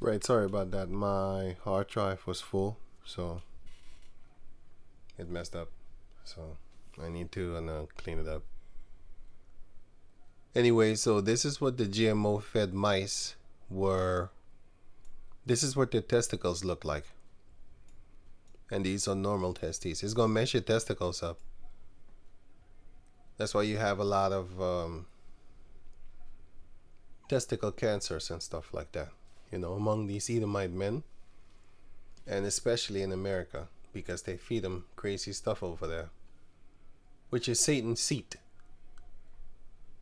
Right, sorry about that. My hard drive was full, so it messed up. So I need to clean it up. Anyway, so this is what the GMO fed mice were. This is what their testicles look like. And these are normal testes. It's going to mess your testicles up. That's why you have a lot of testicle cancers and stuff like that. You know, among these Edomite men. And especially in America. Because they feed them crazy stuff over there. Which is Satan's seat.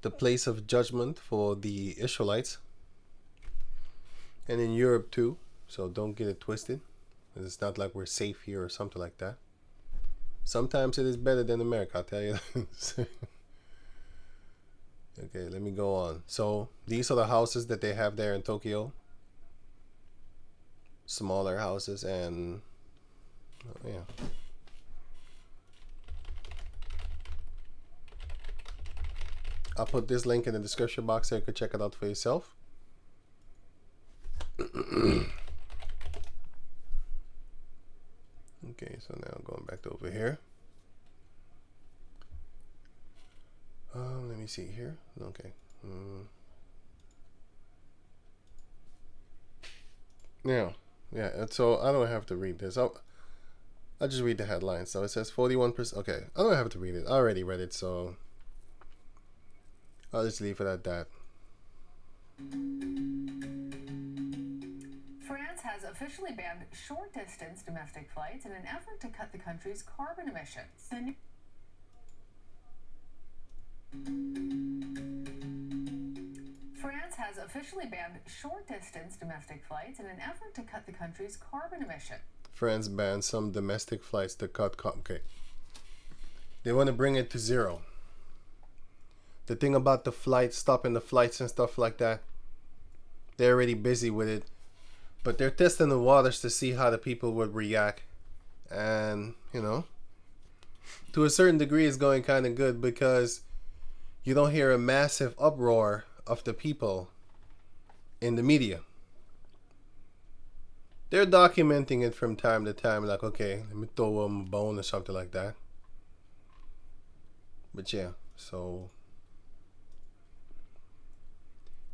The place of judgment for the Israelites. And in Europe too. So don't get it twisted. It's not like we're safe here or something like that. Sometimes it is better than America, I'll tell you. Okay, let me go on. So these are the houses that they have there in Tokyo. Smaller houses and oh, yeah. I'll put this link in the description box so you can check it out for yourself. Okay, so now going back to over here. Let me see here. Okay. Now, yeah, so I don't have to read this. I'll just read the headline. So it says 41%. Okay, I don't have to read it. I already read it, so I'll just leave it at that. France has officially banned short-distance domestic flights in an effort to cut the country's carbon emissions. France has officially banned short-distance domestic flights in an effort to cut the country's carbon emissions. France banned some domestic flights to cut okay. They want to bring it to zero. The thing about the flights, stopping the flights and stuff like that, they're already busy with it. But they're testing the waters to see how the people would react. And, you know, to a certain degree it's going kind of good because you don't hear a massive uproar of the people in the media. They're documenting it from time to time, like, okay, let me throw them a bone or something like that. But yeah, so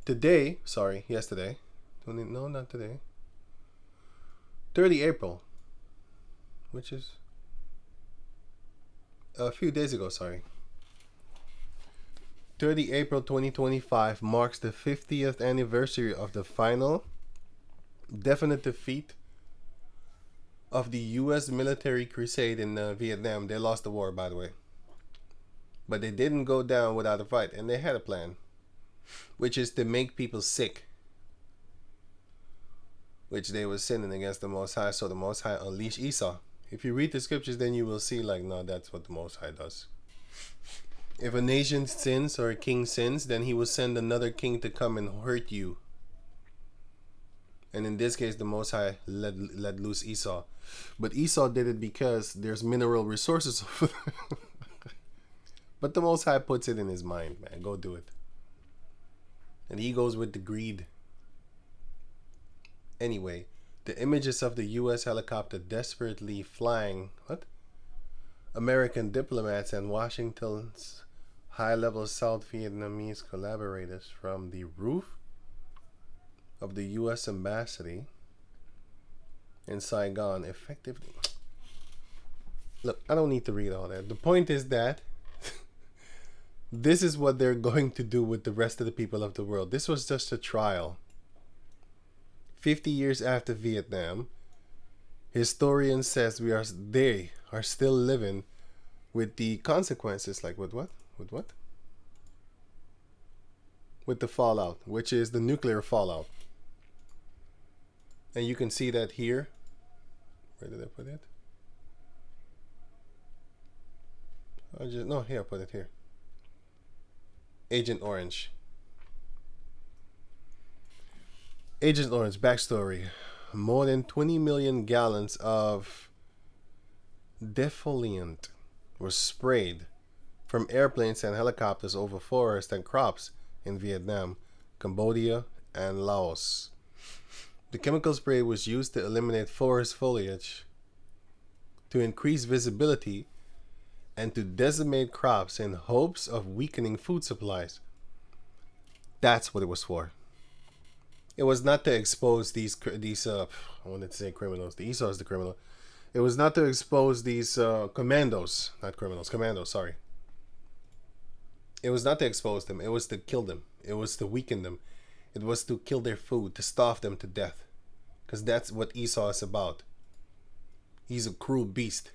yesterday, no, not today, 30 April, which is a few days ago, 30 April 2025 marks the 50th anniversary of the final definite defeat of the U.S. military crusade in Vietnam. They lost the war, by the way. But they didn't go down without a fight, and they had a plan, which is to make people sick, which they were sinning against the Most High, so the Most High unleashed Esau. If you read the scriptures, then you will see, like, no, that's what the Most High does. If a nation sins or a king sins, then he will send another king to come and hurt you. And in this case, the Most High let loose Esau. But Esau did it because there's mineral resources over there. But the Most High puts it in his mind, man. Go do it. And he goes with the greed. Anyway, the images of the U.S. helicopter desperately flying American diplomats and Washington's high-level South Vietnamese collaborators from the roof of the U.S. embassy in Saigon effectively. Look, I don't need to read all that. The point is that this is what they're going to do with the rest of the people of the world. This was just a trial. 50 years after Vietnam, historian says they are still living with the consequences. Like with what? With what? With the fallout, which is the nuclear fallout. And you can see that here. Where did I put it? Here, I put it here. Agent Orange. Agent Orange, backstory. More than 20 million gallons of defoliant were sprayed from airplanes and helicopters over forests and crops in Vietnam, Cambodia, and Laos. The chemical spray was used to eliminate forest foliage, to increase visibility, and to decimate crops in hopes of weakening food supplies. That's what it was for. It was not to expose these I wanted to say criminals. The Esau is the criminal. It was not to expose these commandos, not criminals, commandos. Sorry. It was not to expose them. It was to kill them. It was to weaken them. It was to kill their food, to starve them to death, because that's what Esau is about. He's a cruel beast.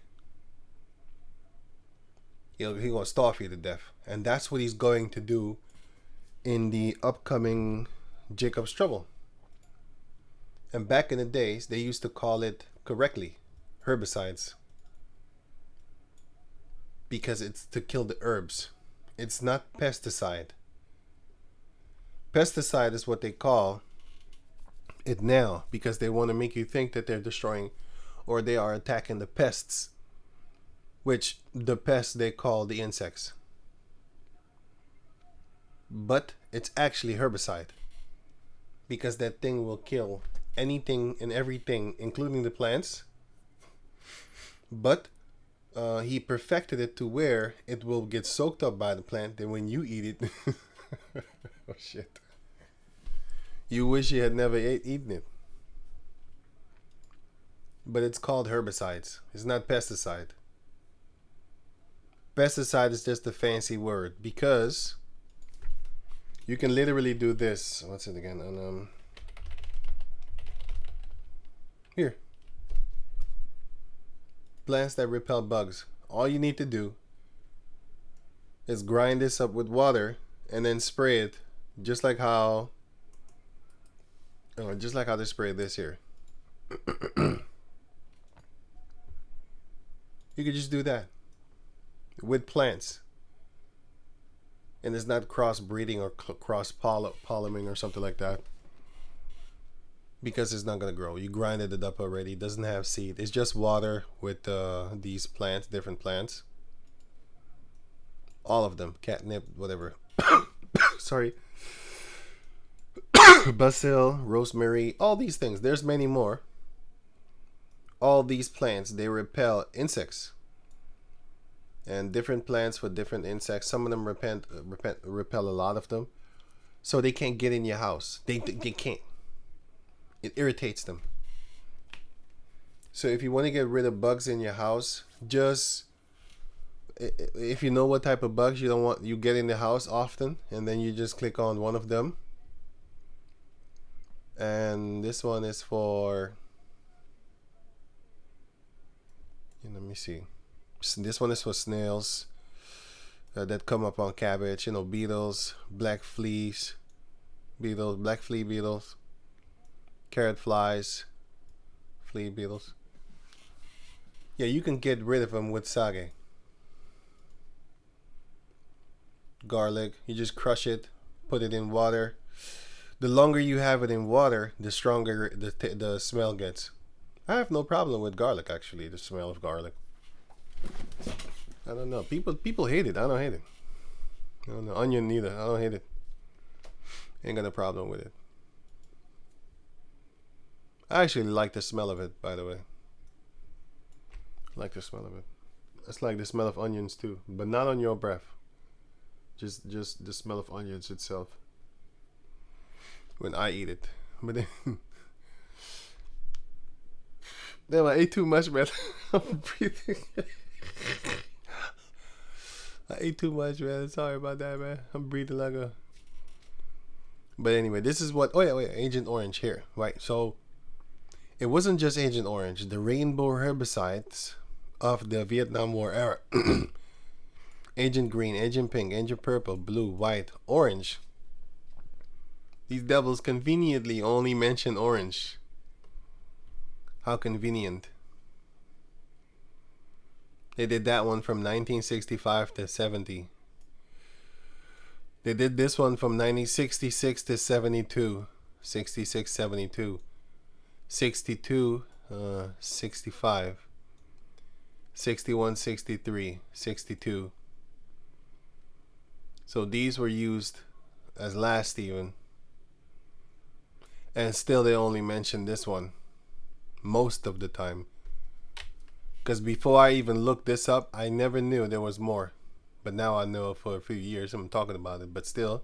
He's gonna starve you to death, and that's what he's going to do in the upcoming Jacob's Trouble. And back in the days, they used to call it correctly herbicides, because it's to kill the herbs. It's not pesticide. Pesticide is what they call it now, because they want to make you think that they're destroying or they are attacking the pests, which the pests they call the insects. But it's actually herbicide, because that thing will kill anything and everything, including the plants. But he perfected it to where it will get soaked up by the plant, and when you eat it, oh shit, you wish you had never eaten it. But it's called herbicides. It's not pesticide. Pesticide is just a fancy word, because you can literally do this. What's it again? And here. Plants that repel bugs. All you need to do is grind this up with water and then spray it, just like how they spray this here. You could just do that with plants, and it's not crossbreeding or cross pollinating or something like that, because it's not gonna grow. You grinded it up already. It doesn't have seed. It's just water with these plants, different plants. All of them, catnip, whatever. Sorry. Basil, rosemary, all these things. There's many more. All these plants, they repel insects. And different plants for different insects. Some of them repel a lot of them. So they can't get in your house. They can't. It irritates them. So if you want to get rid of bugs in your house, just, if you know what type of bugs you don't want you get in the house often, and then you just click on one of them. And this one is for, let me see. This one is for snails that come up on cabbage. Beetles, black flea beetles, carrot flies, flea beetles. Yeah, you can get rid of them with sage. Garlic, you just crush it, put it in water. The longer you have it in water, the stronger the smell gets. I have no problem with garlic, actually, the smell of garlic. I don't know. People hate it. I don't hate it. I don't know. Onion neither. I don't hate it. Ain't got a problem with it. I actually like the smell of it, by the way. I like the smell of it. It's like the smell of onions too, but not on your breath. Just the smell of onions itself. When I eat it. But then damn, I ate too much, man. I'm breathing. I ate too much, man. Sorry about that, man. I'm breathing like a. But anyway, this is what. Oh yeah, wait. Agent Orange here, right? So it wasn't just Agent Orange. The rainbow herbicides of the Vietnam War era. Agent Green, Agent Pink, Agent Purple, Blue, White, Orange. These devils conveniently only mention orange. How convenient. They did that one from 1965 to 70. They did this one from 1966 to 72. 66, 72. 62, 65. 61, 63, 62. So these were used as last even. And still they only mention this one most of the time. Because before I even looked this up, I never knew there was more. But now I know for a few years I'm talking about it. But still,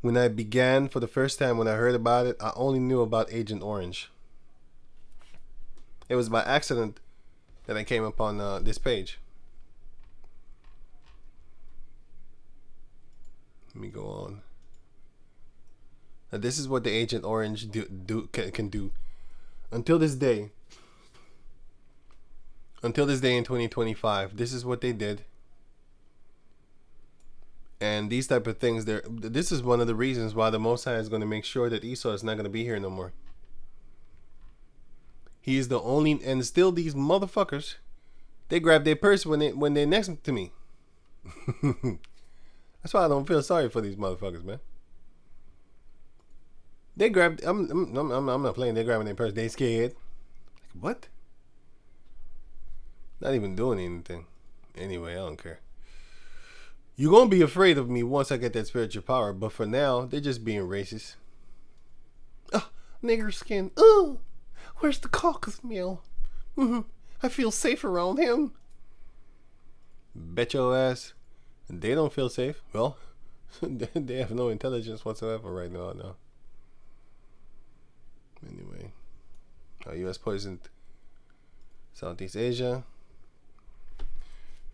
when I began for the first time, when I heard about it, I only knew about Agent Orange. It was by accident that I came upon this page. Let me go on. Now, this is what the Agent Orange can do. Until this day in 2025, this is what they did. And these type of things, this is one of the reasons why the Most High is going to make sure that Esau is not going to be here no more. He is the only, and still these motherfuckers, they grab their purse when they're next to me. That's why I don't feel sorry for these motherfuckers, man. They grabbed. I'm not playing. They're grabbing their purse. They scared. Like, what? Not even doing anything. Anyway, I don't care. You're gonna be afraid of me once I get that spiritual power, but for now, they're just being racist. Nigger skin. Where's the caucus meal? I feel safe around him. Bet your ass. They don't feel safe. Well, they have no intelligence whatsoever right now. No. Anyway, U.S. poisoned Southeast Asia.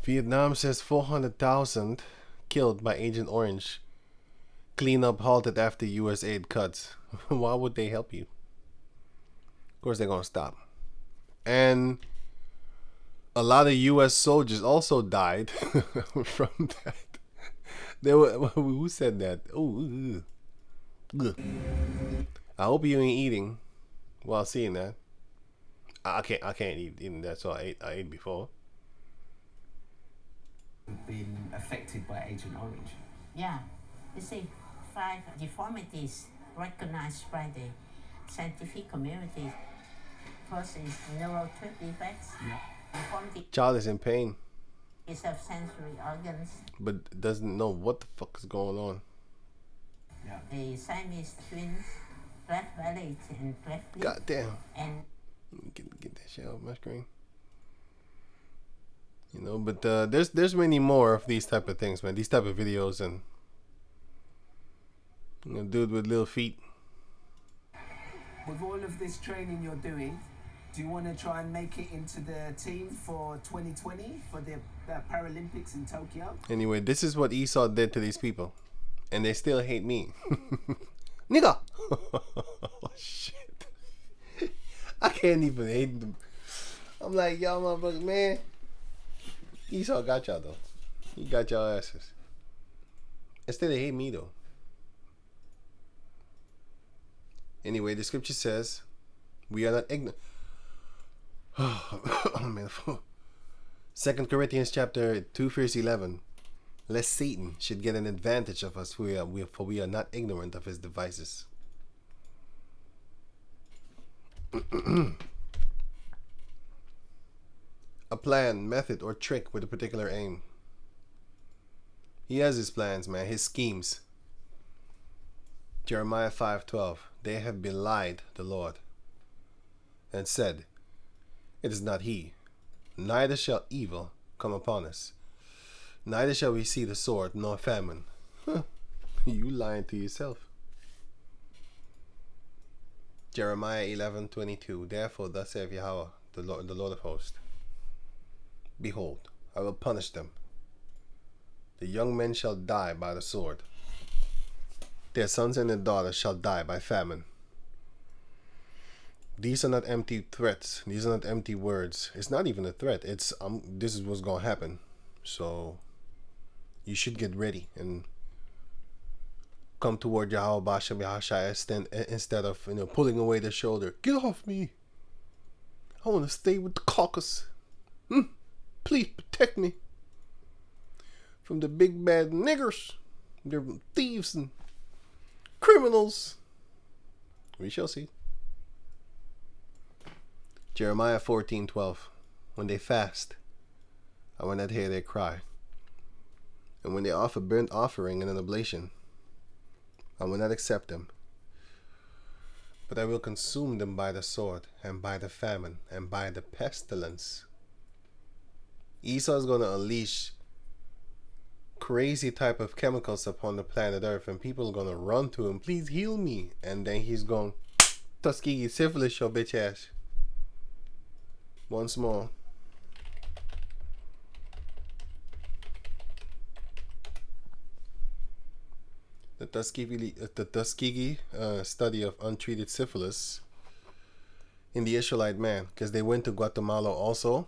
Vietnam says 400,000 killed by Agent Orange. Cleanup halted after U.S. aid cuts. Why would they help you? Of course, they're gonna stop. And a lot of U.S. soldiers also died from that. There were, who said that? Oh, I hope you ain't eating while seeing that. I can't eat even that. So I ate before. Been affected by Agent Orange. Yeah, you see, 5 deformities recognized by the scientific community. First is neurotype defects. Yeah. Deformity Child is in pain, is of sensory organs. but doesn't know what the fuck is going on. Yeah. The Siamese twins, cleft palate and cleft lip. God damn. And Get that shit off my screen. You know, but there's many more of these type of things, man. These type of videos, and dude with little feet. With all of this training you're doing, do you want to try and make it into the team for 2020 for the Paralympics in Tokyo? Anyway, this is what Esau did to these people, and they still hate me. Nigga. Oh, shit. I can't even hate them. I'm like, y'all motherfuckers, man. Esau got y'all though. He got y'all asses. Instead they hate me though. Anyway, the scripture says, we are not ignorant. Oh man. 2 Corinthians chapter 2 verse 11. Lest Satan should get an advantage of us, for we are not ignorant of his devices. A plan, method, or trick with a particular aim. He has his plans, man, his schemes. Jeremiah 5:12. They have belied the Lord and said, it is not he, neither shall evil come upon us, neither shall we see the sword nor famine. You lying to yourself. Jeremiah 11:22. Therefore thus saith Yahweh, the Lord of hosts, behold, I will punish them. The young men shall die by the sword. Their sons and their daughters shall die by famine. These are not empty threats. These are not empty words. It's not even a threat. It's this is what's going to happen. So you should get ready and come toward Yahweh Bashem Yahashai instead of pulling away the shoulder. Get off me. I want to stay with the caucus. Please protect me from the big bad niggers. They're thieves and criminals. We shall see. Jeremiah 14:12. When they fast, I will not hear their cry. And when they offer burnt offering and an oblation, I will not accept them. But I will consume them by the sword, and by the famine, and by the pestilence. Esau is going to unleash crazy type of chemicals upon the planet Earth, and people are going to run to him, please heal me. And then he's going, Tuskegee syphilis your bitch ass. Once more. The Tuskegee study of untreated syphilis in the Israelite man, because they went to Guatemala also.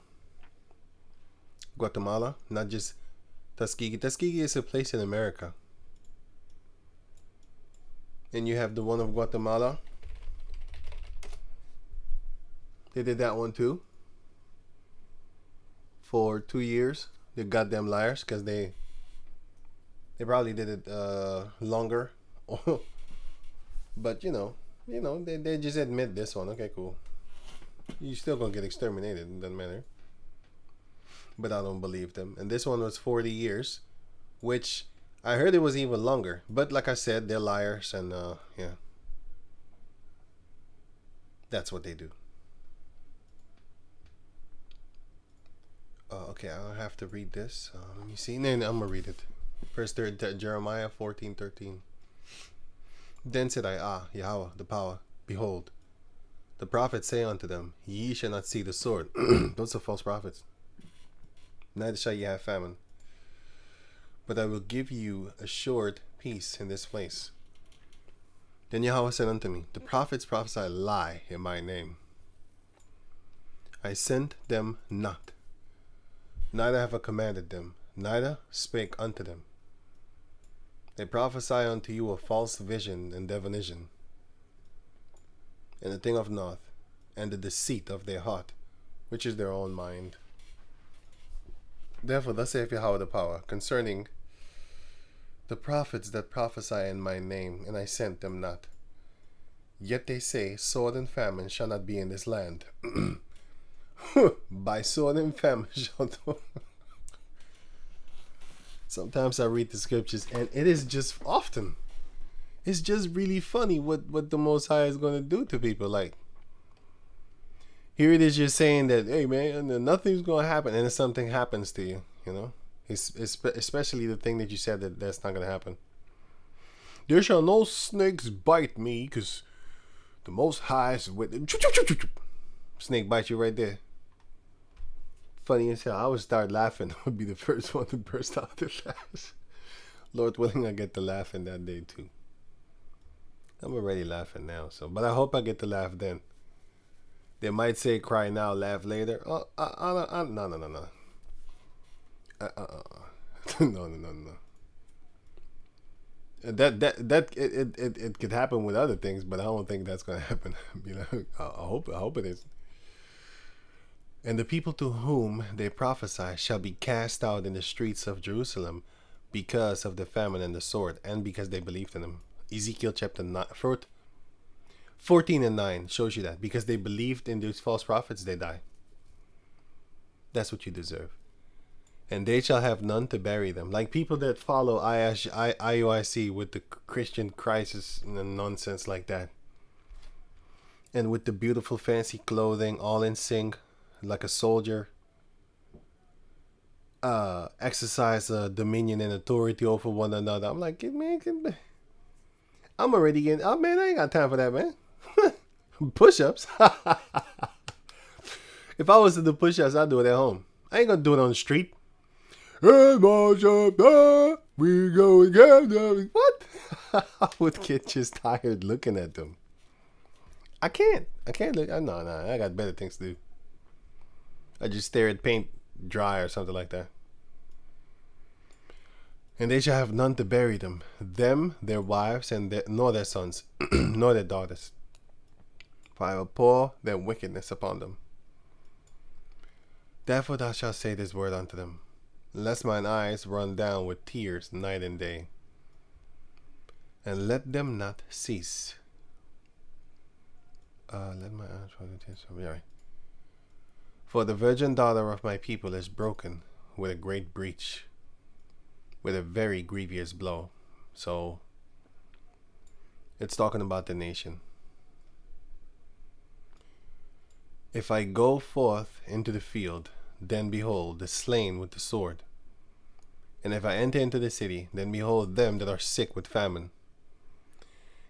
Guatemala, not just Tuskegee. Tuskegee is a place in America. And you have the one of Guatemala. They did that one too. For 2 years. The goddamn liars, because they probably did it longer. But you know, they just admit this one. Okay, cool. You still gonna get exterminated. It doesn't matter. But I don't believe them. And this one was 40 years, which I heard it was even longer. But like I said, they're liars, and yeah, that's what they do. Okay, I'll have to read this. Let me see. Then I'm gonna read it. First, Jeremiah 14:13. Then said I, Yahweh, the power, behold, the prophets say unto them, ye shall not see the sword. Those are false prophets. Neither shall ye have famine. But I will give you assured peace in this place. Then Yahweh said unto me, the prophets prophesy lie in my name. I sent them not, neither have I commanded them, neither spake unto them. They prophesy unto you a false vision and divination, and the thing of naught, and the deceit of their heart, which is their own mind. Therefore, thus saith Yahweh the power, concerning the prophets that prophesy in my name, and I sent them not. Yet they say, sword and famine shall not be in this land. By sword and famine shall Sometimes I read the scriptures, and it is just often. It's just really funny what the Most High is going to do to people. Like, here it is, you're saying that, hey man, nothing's going to happen, and then something happens to you, you know? Especially the thing that you said that's not going to happen. There shall no snakes bite me, because the Most High is with them. Snake bites you right there. Funny as hell. I would start laughing. I would be the first one to burst out the laughs. Lord willing, I get to laughing that day too. I'm already laughing now, but I hope I get to laugh then. They might say cry now, laugh later. Oh, no. No. No. It could happen with other things, but I don't think that's gonna happen. You know, I hope it is. And the people to whom they prophesy shall be cast out in the streets of Jerusalem because of the famine and the sword, and because they believed in him. Ezekiel chapter 14 and 9 shows you that. Because they believed in these false prophets, they die. That's what you deserve. And they shall have none to bury them. Like people that follow IUIC with the Christian crisis and nonsense like that. And with the beautiful fancy clothing, all in sync, like a soldier, exercise dominion and authority over one another. I'm like, man, I'm already getting, oh man, I ain't got time for that, man. Push-ups. If I was to do push-ups, I'd do it at home. I ain't gonna do it on the street. Hey, we go again. What? I would get just tired looking at them. I can't look. No, I got better things to do. I just stare at paint dry or something like that. And they shall have none to bury them, their wives, and nor their sons, nor their daughters. For I will pour their wickedness upon them. Therefore thou shalt say this word unto them, lest mine eyes run down with tears night and day, and let them not cease. Let my eyes run with tears. All right. For the virgin daughter of my people is broken with a great breach, with a very grievous blow. So it's talking about the nation. If I go forth into the field, then behold the slain with the sword. And if I enter into the city, then behold them that are sick with famine.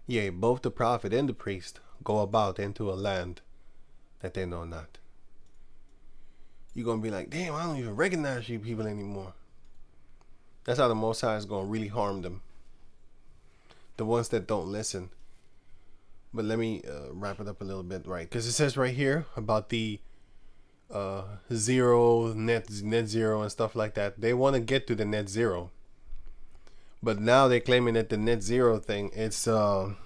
Yea, both the prophet and the priest go about into a land that they know not. You're going to be like, damn, I don't even recognize you people anymore. That's how the Most High is going to really harm them. The ones that don't listen. But let me wrap it up a little bit, right? Because it says right here about the zero, net zero and stuff like that. They want to get to the net zero. But now they're claiming that the net zero thing, it's, you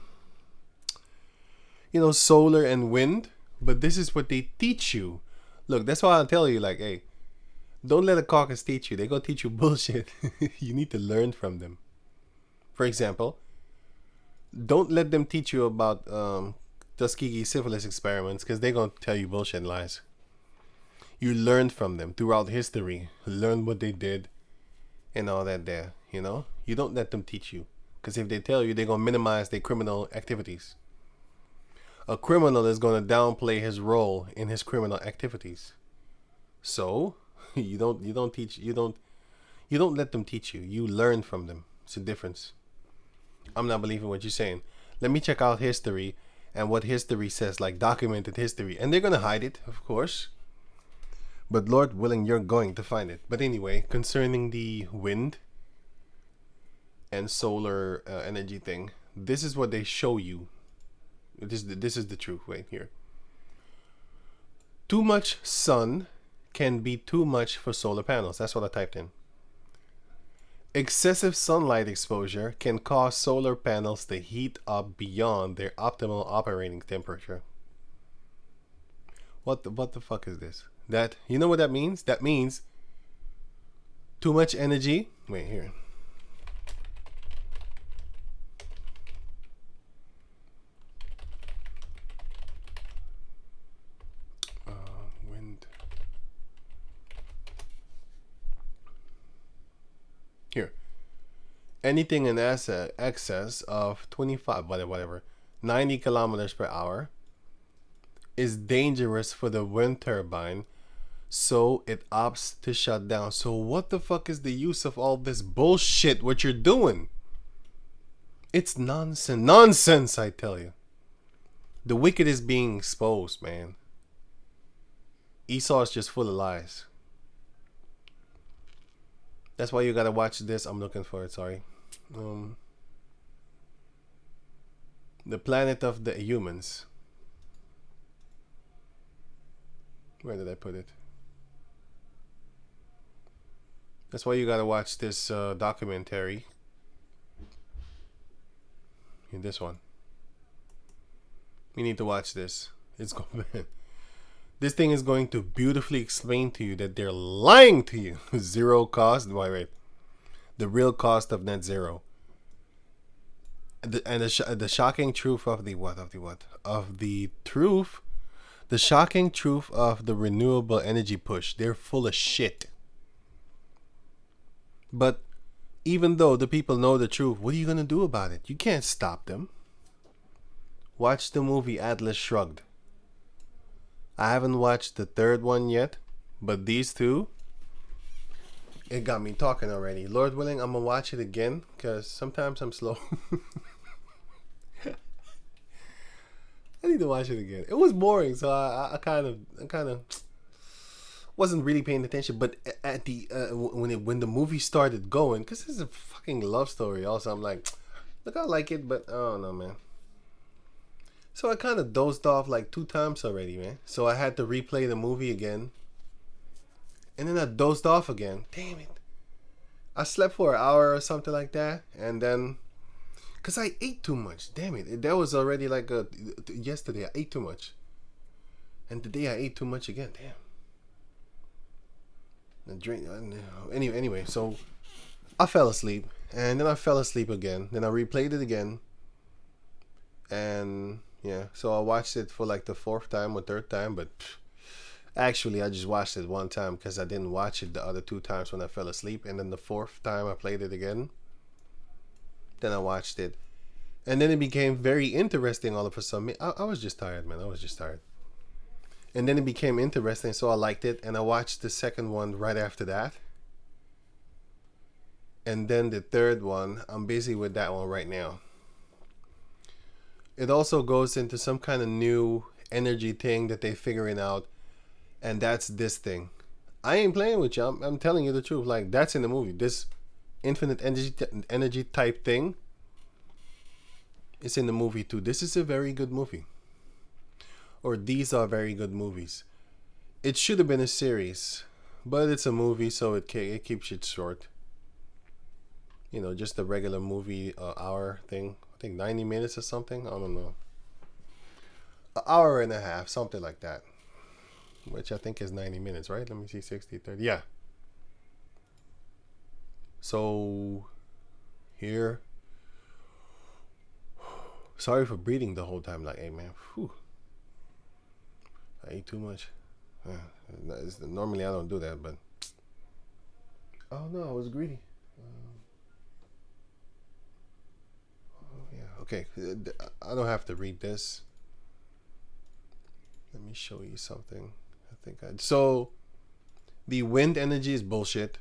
know, solar and wind. But this is what they teach you. Look, that's why I'll tell you, like, hey, don't let a caucus teach you. They're going to teach you bullshit. You need to learn from them. For example, don't let them teach you about Tuskegee syphilis experiments, because they're going to tell you bullshit and lies. You learn from them throughout history. Learn what they did and all that there, you know? You don't let them teach you, because if they tell you, they're going to minimize their criminal activities. A criminal is going to downplay his role in his criminal activities. So, you don't let them teach you. You learn from them. It's a difference. I'm not believing what you're saying. Let me check out history and what history says, like documented history. And they're going to hide it, of course. But Lord willing, you're going to find it. But anyway, concerning the wind and solar energy thing, this is what they show you. This is the truth right here. Too much sun can be too much for solar panels. That's what I typed in. Excessive sunlight exposure can cause solar panels to heat up beyond their optimal operating temperature. What the fuck is this? That, you know what that means? That means too much energy. Wait, here. Wind. Here. Anything in excess of 25, whatever, 90 kilometers per hour is dangerous for the wind turbine, so it opts to shut down. So what the fuck is the use of all this bullshit what you're doing? It's nonsense, I tell you. The wicked is being exposed, man. Esau is just full of lies. That's why you gotta watch this. I'm looking for it, sorry. The Planet of the Humans. Where did I put it? That's why you gotta watch this documentary. This one. You need to watch this. It's going. This thing is going to beautifully explain to you that they're lying to you. Zero cost. Wait. The real cost of net zero. The shocking truth of the what? Of the truth. The shocking truth of the renewable energy push. They're full of shit. But even though the people know the truth, what are you going to do about it? You can't stop them. Watch the movie Atlas Shrugged. I haven't watched the third one yet, but these two, it got me talking already. Lord willing, I'm going to watch it again, because sometimes I'm slow. I need to watch it again. It was boring, so I kind of wasn't really paying attention. But at the when the movie started going, because this is a fucking love story. Also, I'm like, look, I like it, but I don't know, man. So I kind of dozed off like 2 times already, man. So I had to replay the movie again, and then I dozed off again. Damn it! I slept for an hour or something like that, and then. Because I ate too much. Damn it. That was already like yesterday. I ate too much. And today I ate too much again. Damn. Anyway, so I fell asleep. And then I fell asleep again. Then I replayed it again. And yeah, so I watched it for like the 4th time or 3rd time. But actually, I just watched it 1 time because I didn't watch it the other 2 times when I fell asleep. And then the 4th time I played it again. Then I watched it, and then it became very interesting all of a sudden. I was just tired, man. I was just tired. And then it became interesting, so I liked it, and I watched the second one right after that. And then the third one, I'm busy with that one right now. It also goes into some kind of new energy thing that they're figuring out, and that's this thing. I ain't playing with you. I'm telling you the truth. Like, that's in the movie. This infinite energy type thing is in the movie too. This is a very good movie. Or these are very good movies. It should have been a series, but it's a movie, so it keeps it short. You know, just a regular movie hour thing. I think 90 minutes or something. I don't know. An hour and a half, something like that. Which I think is 90 minutes, right? Let me see, 60, 30. Yeah. So, here. Sorry for breathing the whole time. Like, hey, man. Whew. I ate too much. Normally I don't do that, but oh no, I was greedy. Yeah, okay. I don't have to read this. Let me show you something. So the wind energy is bullshit.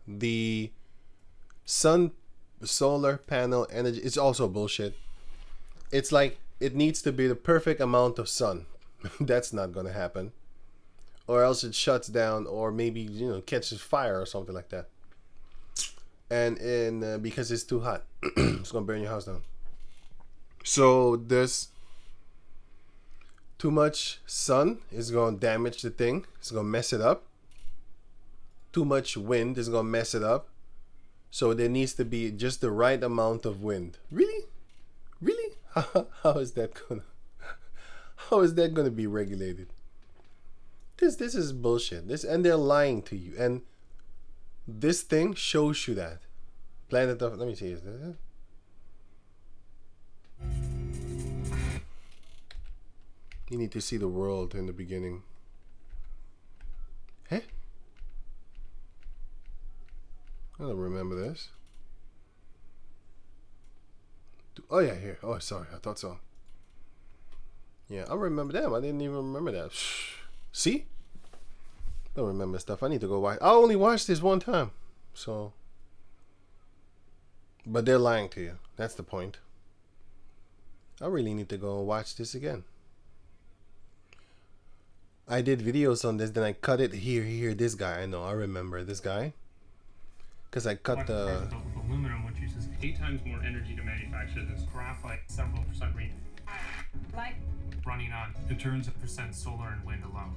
The solar panel energy is also bullshit. It's like it needs to be the perfect amount of sun. That's not gonna happen. Or else it shuts down, or maybe, you know, catches fire or something like that. And because it's too hot, it's gonna burn your house down. So there's too much sun is gonna damage the thing. It's gonna mess it up. Too much wind is gonna mess it up. So there needs to be just the right amount of wind. Really? How is that gonna be regulated? This is bullshit. And they're lying to you. And this thing shows you that. Planet of, let me see, is this it? You need to see the world in the beginning. Hey? I don't remember this. Oh yeah, here. Oh, sorry, I thought so. Yeah, I remember them. I didn't even remember that. See? Don't remember stuff. I need to go watch. I only watched this one time. So. But they're lying to you. That's the point. I really need to go and watch this again. I did videos on this, then I cut it here. This guy, I know, I remember this guy. Because I cut the... Aluminum, which uses 8 times more energy to manufacture than graphite, several percent rate. Like Running on, it turns a percent solar and wind alone.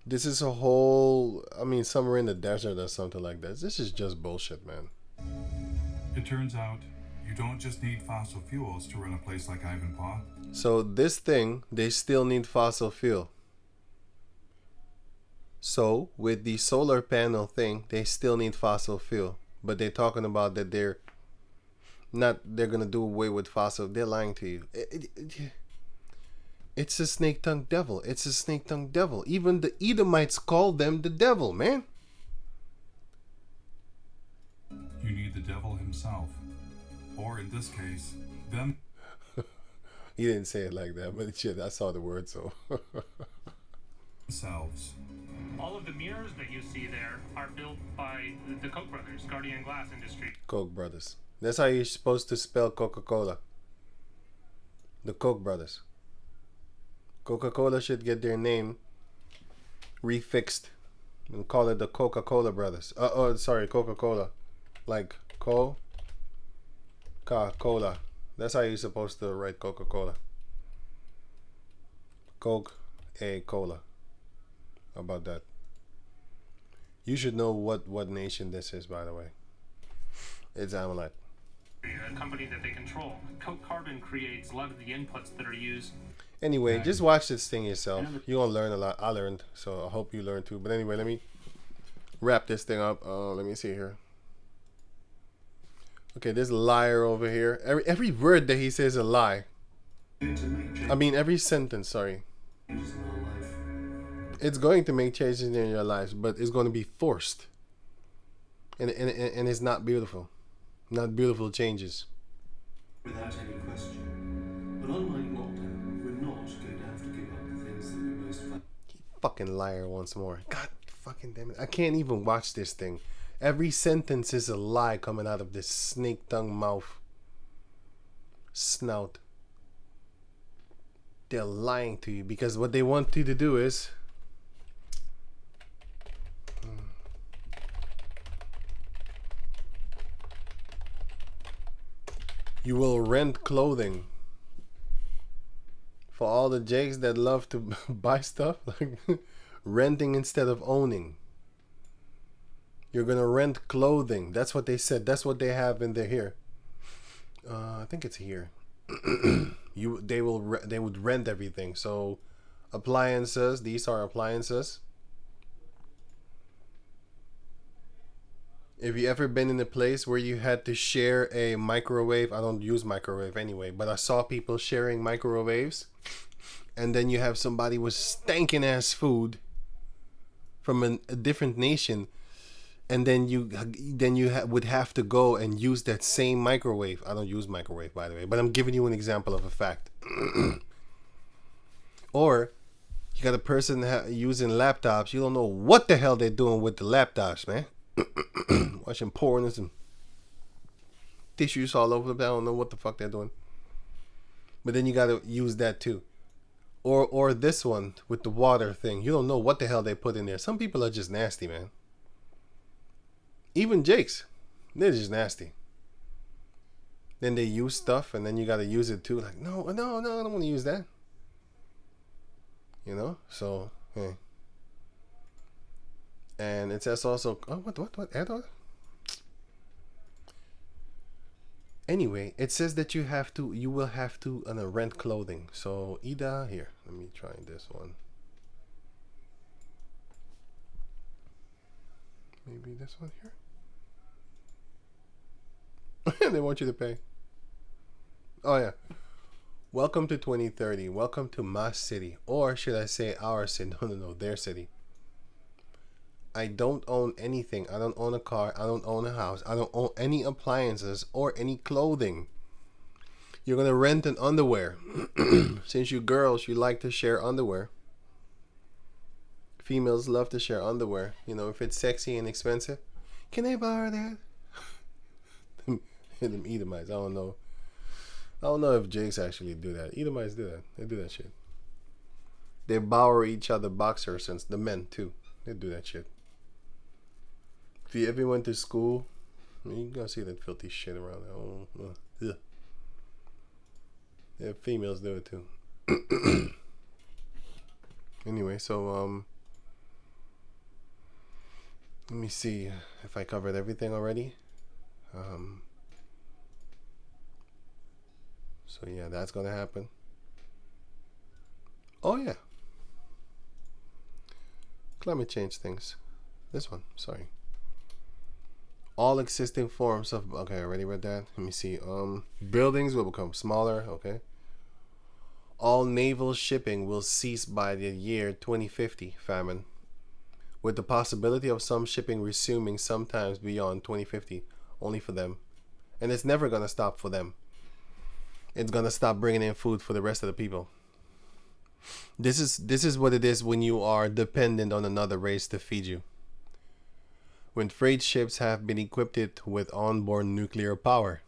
This is a whole... I mean, somewhere in the desert or something like that. This is just bullshit, man. It turns out, you don't just need fossil fuels to run a place like Ivanpah. So this thing, they still need fossil fuel. So with the solar panel thing, they still need fossil fuel. But they're talking about that they're gonna do away with fossil. They're lying to you. It's a snake-tongued devil. It's a snake-tongued devil. Even the Edomites call them the devil, man. You need the devil himself. Or in this case, them. He didn't say it like that, but shit, I saw the word, so. Themselves. All of the mirrors that you see there are built by the Koch brothers, Guardian Glass Industry. Koch brothers. That's how you're supposed to spell Coca-Cola. The Koch brothers. Coca-Cola should get their name refixed and call it the Coca-Cola brothers. Sorry, Coca-Cola. Like Coca-Cola. That's how you're supposed to write Coca-Cola. Coke-a-Cola. How about that? You should know what nation this is, by the way. It's Amalek. A company that they control. Koch Carbon creates a lot of the inputs that are used. Anyway, just watch this thing yourself. You're gonna learn a lot. I learned, so I hope you learn too. But anyway, let me wrap this thing up. Let me see here. Okay, this liar over here. Every word that he says is a lie. I mean, every sentence. Sorry. It's going to make changes in your lives, but it's going to be forced, and it's not beautiful. Not beautiful changes. Without any question. But unlike lockdown, we're not going fucking liar once more. God fucking damn it. I can't even watch this thing. Every sentence is a lie coming out of this snake tongue mouth. Snout. They're lying to you because what they want you to do is you will rent clothing. For all the Jakes that love to buy stuff, like renting instead of owning. You're gonna rent clothing. That's what they said. That's what they have in there here. I think it's here. They would rent everything. So appliances. These are appliances. If you ever been in a place where you had to share a microwave, I don't use microwave anyway, but I saw people sharing microwaves, and then you have somebody with stinking ass food from a different nation, and then you would have to go and use that same microwave. I don't use microwave, by the way, but I'm giving you an example of a fact. Or you got a person using laptops. You don't know what the hell they're doing with the laptops, man. Watching porn and some tissues all over them. I don't know what the fuck they're doing. But then you gotta use that too. Or this one with the water thing. You don't know what the hell they put in there. Some people are just nasty, man. Even Jakes, they're just nasty. Then they use stuff and then you gotta use it too. Like, no, I don't want to use that. You know? So, hey. And it says also, oh, what, Edward? Anyway, it says that you will have to rent clothing. So, Ida, here, let me try this one. Maybe this one here. They want you to pay. Oh, yeah. Welcome to 2030. Welcome to my city. Or should I say our city? No, their city. I don't own anything. I don't own a car. I don't own a house. I don't own any appliances or any clothing. You're going to rent an underwear. Since you girls, you like to share underwear. Females love to share underwear. You know, if it's sexy and expensive. Can I borrow that? Them Edomites. I don't know. I don't know if Jakes actually do that. Edomites do that. They do that shit. They borrow each other boxers, since the men too. They do that shit. If you ever went to school, you're gonna see that filthy shit around there. Yeah, females do it too. Anyway, so let me see if I covered everything already. So yeah, that's gonna happen. Oh yeah. Climate change things. This one, sorry. All existing forms of, okay, I already read that. Let me see. Buildings will become smaller, okay. All naval shipping will cease by the year 2050, famine, with the possibility of some shipping resuming sometimes beyond 2050, only for them. And it's never gonna stop for them. It's gonna stop bringing in food for the rest of the people. This is what it is when you are dependent on another race to feed you. When freight ships have been equipped with onboard nuclear power.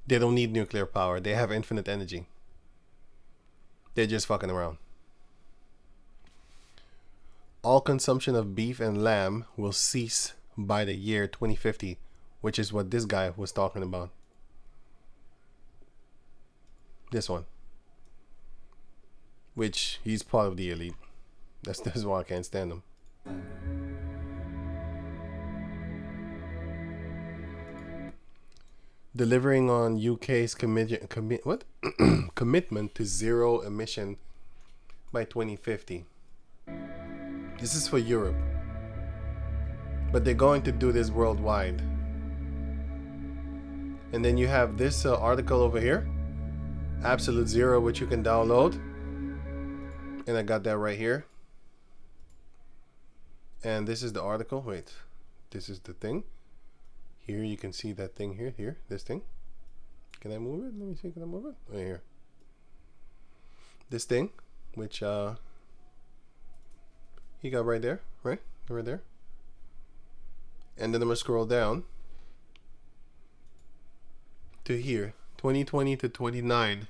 They don't need nuclear power. They have infinite energy. They're just fucking around. All consumption of beef and lamb will cease by the year 2050, which is what this guy was talking about. This one. Which he's part of the elite. That's why I can't stand him. Delivering on UK's commitment to zero emission by 2050. This is for Europe. But they're going to do this worldwide. And then you have this article over here. Absolute Zero, which you can download. And I got that right here. And this is the article. Wait. This is the thing. Here you can see that thing here, this thing. Can I move it? Let me see, can I move it? Right here. This thing, which You got right there, right? Right there. And then I'm gonna scroll down to here. 2020 to 29.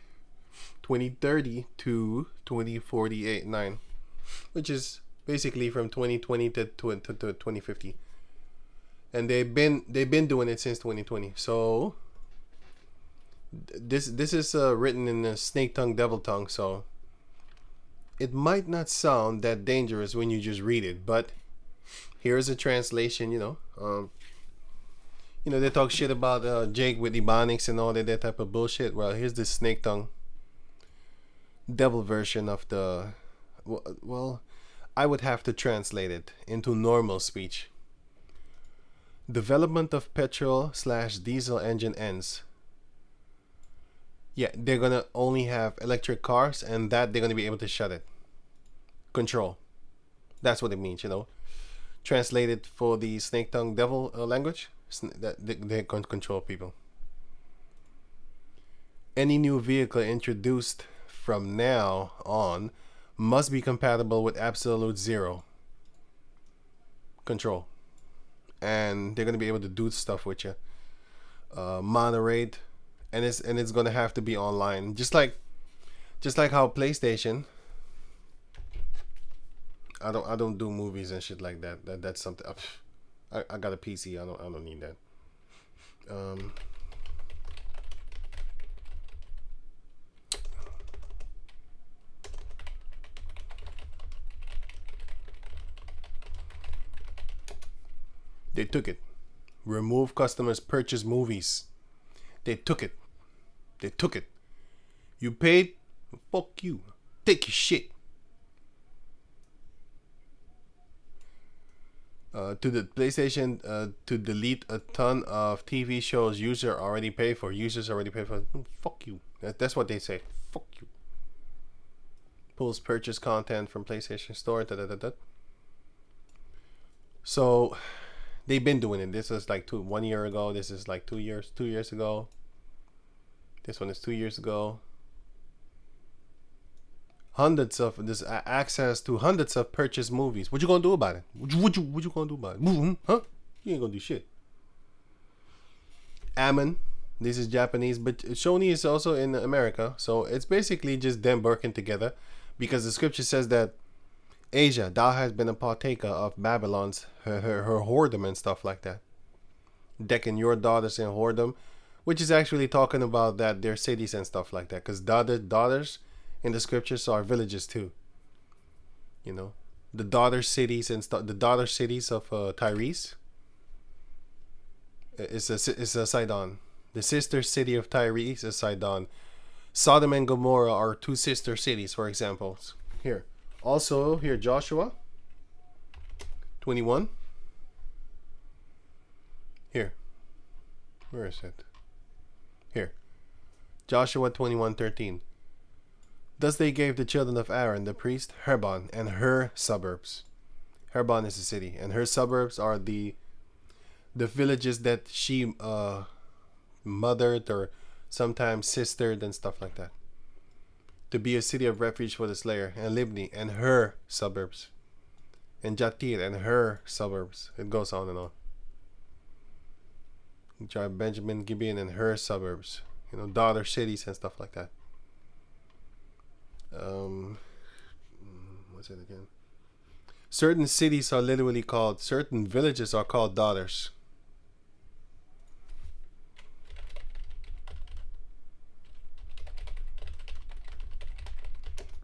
2030 to 2048, 9. Which is basically from 2020 to 2050. And they've been doing it since 2020. So this is written in the snake tongue, devil tongue, so it might not sound that dangerous when you just read it, but here's a translation. They talk shit about Jake with Ebonics and all that type of bullshit. Well, here's the snake tongue devil version of the, well, I would have to translate it into normal speech. Development of petrol/diesel engine ends. Yeah, they're gonna only have electric cars, and that they're gonna be able to shut it. Control. That's what it means, Translated for the snake tongue devil language, that they can control people. Any new vehicle introduced from now on must be compatible with absolute zero. Control. And they're gonna be able to do stuff with you, moderate, and it's gonna have to be online, just like how PlayStation. I don't do movies and shit like that. That's something. I got a PC. I don't need that. They took it. Remove customers purchase movies. They took it. They took it. You paid? Fuck you. Take your shit. To the PlayStation, to delete a ton of TV shows users already pay for. Fuck you. That's what they say. Fuck you. Pulls purchase content from PlayStation Store. So they've been doing it. This is like 1 year ago. This is like 2 years ago. This one is 2 years ago. Access to hundreds of purchased movies. What you gonna do about it? What you gonna do about it? Huh? You ain't gonna do shit. Ammon. This is Japanese, but Shoni is also in America. So it's basically just them working together, because the scripture says that Asia, thou has been a partaker of Babylon's her whoredom and stuff like that. Decking your daughters in whoredom, which is actually talking about that their cities and stuff like that, because daughters in the scriptures are villages too. The daughter cities and stuff. The daughter cities of Tyrese is a Sidon. The sister city of Tyrese is Sidon. Sodom and Gomorrah are two sister cities, for example. Here, also here, Joshua 21. Here, where is it? Here, Joshua 21:13. Thus they gave the children of Aaron the priest Hebron and her suburbs. Hebron is a city, and her suburbs are the villages that she mothered or sometimes sistered and stuff like that, to be a city of refuge for the slayer, and Libni and her suburbs, and Jatir and her suburbs. It goes on and on. Benjamin, Gibeon and her suburbs, daughter cities and stuff like that. What's it again? Certain cities are literally called, certain villages are called daughters.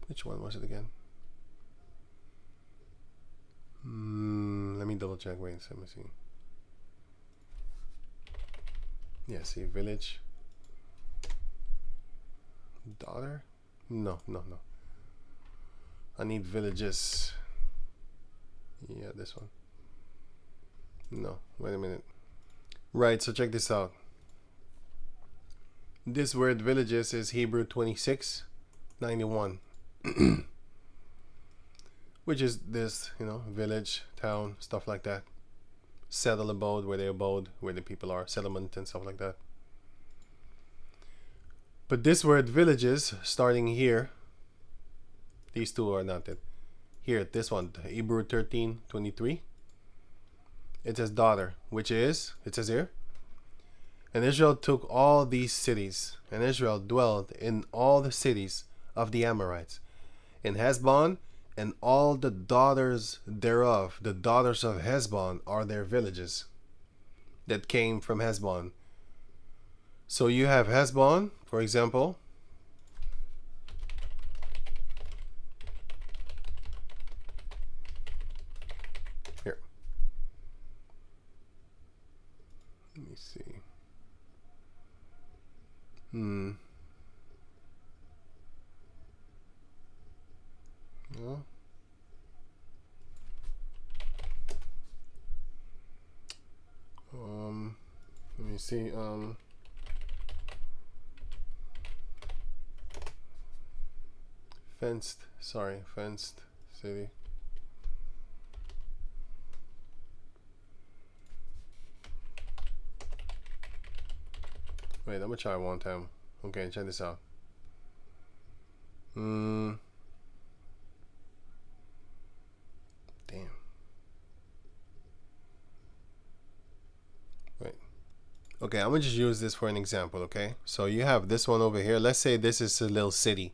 Which one was it again? Let me double check. Wait, let me see. Yeah, see, village. Daughter? No. I need villages. Yeah, this one. No, wait a minute. Right, so check this out. This word villages is Hebrew 26:91. Which is this, village, town, stuff like that. Settle abode, where they abode, where the people are, settlement and stuff like that. But this word villages, starting here, these two are not it. here, this one, Hebrew 13:23. It says daughter, which is, it says here, and Israel took all these cities, and Israel dwelled in all the cities of the Amorites, in Heshbon, and all the daughters thereof. The daughters of Heshbon are their villages that came from Heshbon. So you have Heshbon, for example. Here. Let me see. No. Let me see. Fenced city. Wait, I'm gonna try one time. Okay, check this out. Damn. Wait. Okay, I'm gonna just use this for an example, okay? So you have this one over here. Let's say this is a little city.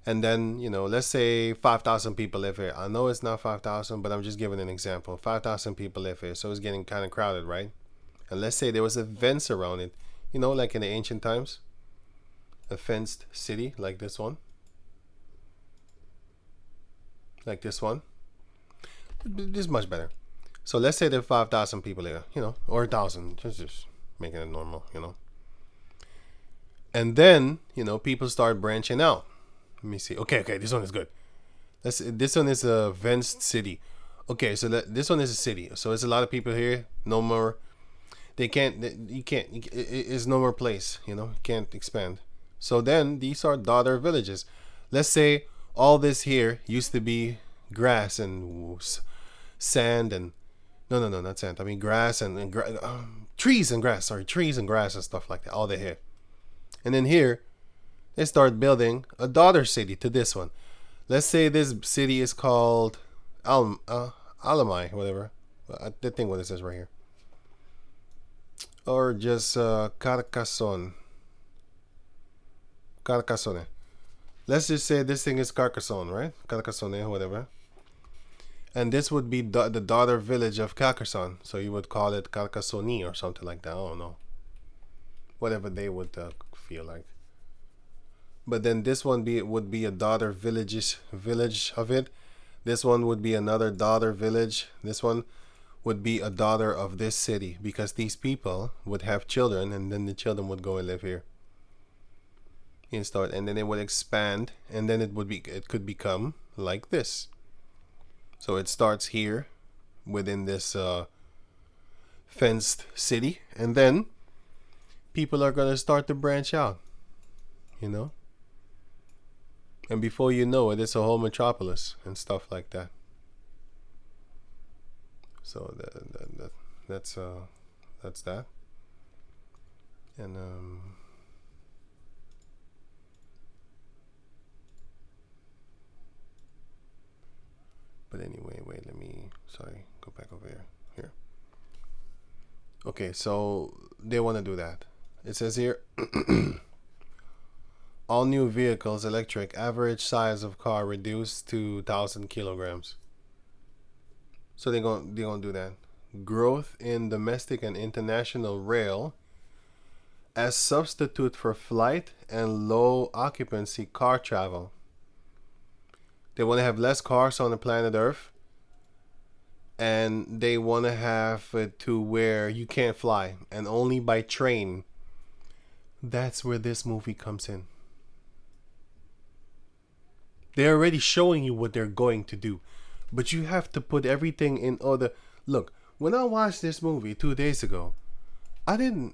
And then, you know, let's say 5,000 people live here. I know it's not 5,000, but I'm just giving an example. 5,000 people live here, so it's getting kind of crowded, right? And let's say there was a fence around it, you know, like in the ancient times. A fenced city, like this one. Like this one. This is much better. So let's say there are 5,000 people here, you know, or 1,000, just making it normal, you know. And then, you know, people start branching out. Let me see. Okay, this one is good. This one is a fenced city. Okay, so this one is a city. So it's a lot of people here. No more. It's no more place, you know. You can't expand. So then these are daughter villages. Let's say all this here used to be grass and sand and no, not sand. I mean grass and trees and grass. Sorry, trees and grass and stuff like that. All they here. And then here, they start building a daughter city to this one. Let's say this city is called Alamai, whatever. I think what it says right here. Or just Carcassonne. Carcassonne. Let's just say this thing is Carcassonne, right? Carcassonne, whatever. And this would be the daughter village of Carcassonne. So you would call it Carcassonne or something like that. I don't know. Whatever they would feel like. But then this one would be a daughter village of it. This one would be another daughter village. This one would be a daughter of this city, because these people would have children, and then the children would go and live here. And then it would expand, and then it could become like this. So it starts here within this fenced city, and then people are going to start to branch out, you know. And before you know it, it's a whole metropolis and stuff like that. So that's that. And but anyway, wait, go back over here. Okay, so they want to do that. It says here all new vehicles electric, average size of car reduced to 1,000 kilograms. So they're gonna do that. Growth in domestic and international rail as substitute for flight and low occupancy car travel. They want to have less cars on the planet Earth, and they want to have it to where you can't fly, and only by train. That's where this movie comes in. They're already showing you what they're going to do, but you have to put everything in order. Look, when I watched this movie 2 days ago, I did.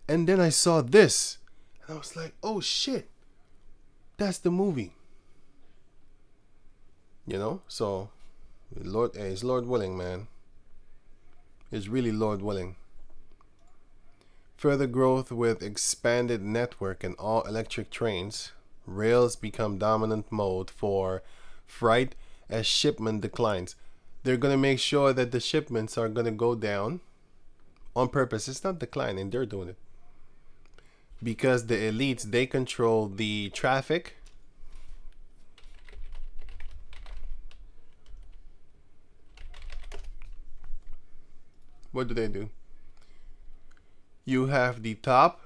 And then I saw this, and I was like, oh shit, that's the movie. You know, so it's Lord willing, man. It's really Lord willing. Further growth with expanded network and all electric trains. Rails become dominant mode for freight as shipment declines. They're going to make sure that the shipments are going to go down on purpose. It's not declining, they're doing it. Because the elites, they control the traffic. What do? You have the top.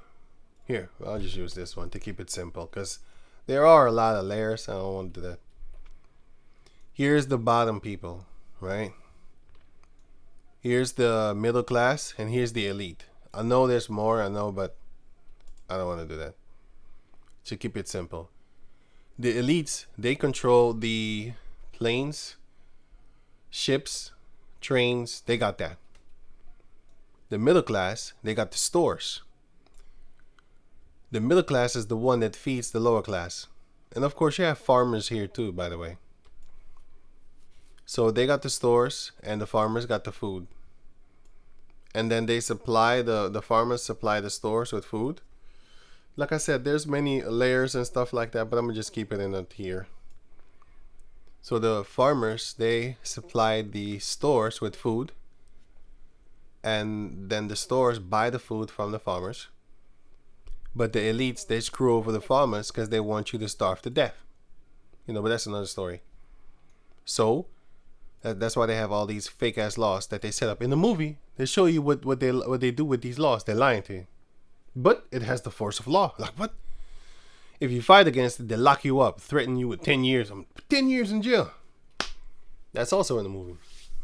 Here, I'll just use this one to keep it simple because there are a lot of layers. I don't want to do that. Here's the bottom people, right? Here's the middle class and here's the elite. I know there's more, I know, but I don't want to do that. To keep it simple. The elites, they control the planes, ships, trains, they got that. The middle class, they got the stores. The middle class is the one that feeds the lower class. And of course you have farmers here too, by the way. So they got the stores and the farmers got the food. And then they supply, the farmers supply the stores with food. Like I said, there's many layers and stuff like that, but I'm gonna just keep it in a tier. So the farmers, they supply the stores with food. And then the stores buy the food from the farmers. But the elites, they screw over the farmers because they want you to starve to death. You know, but that's another story. So that's why they have all these fake ass laws that they set up in the movie. They show you what they do with these laws. They're lying to you, but it has the force of law. Like what? If you fight against it, they lock you up, threaten you with 10 years. 10 years in jail. That's also in the movie.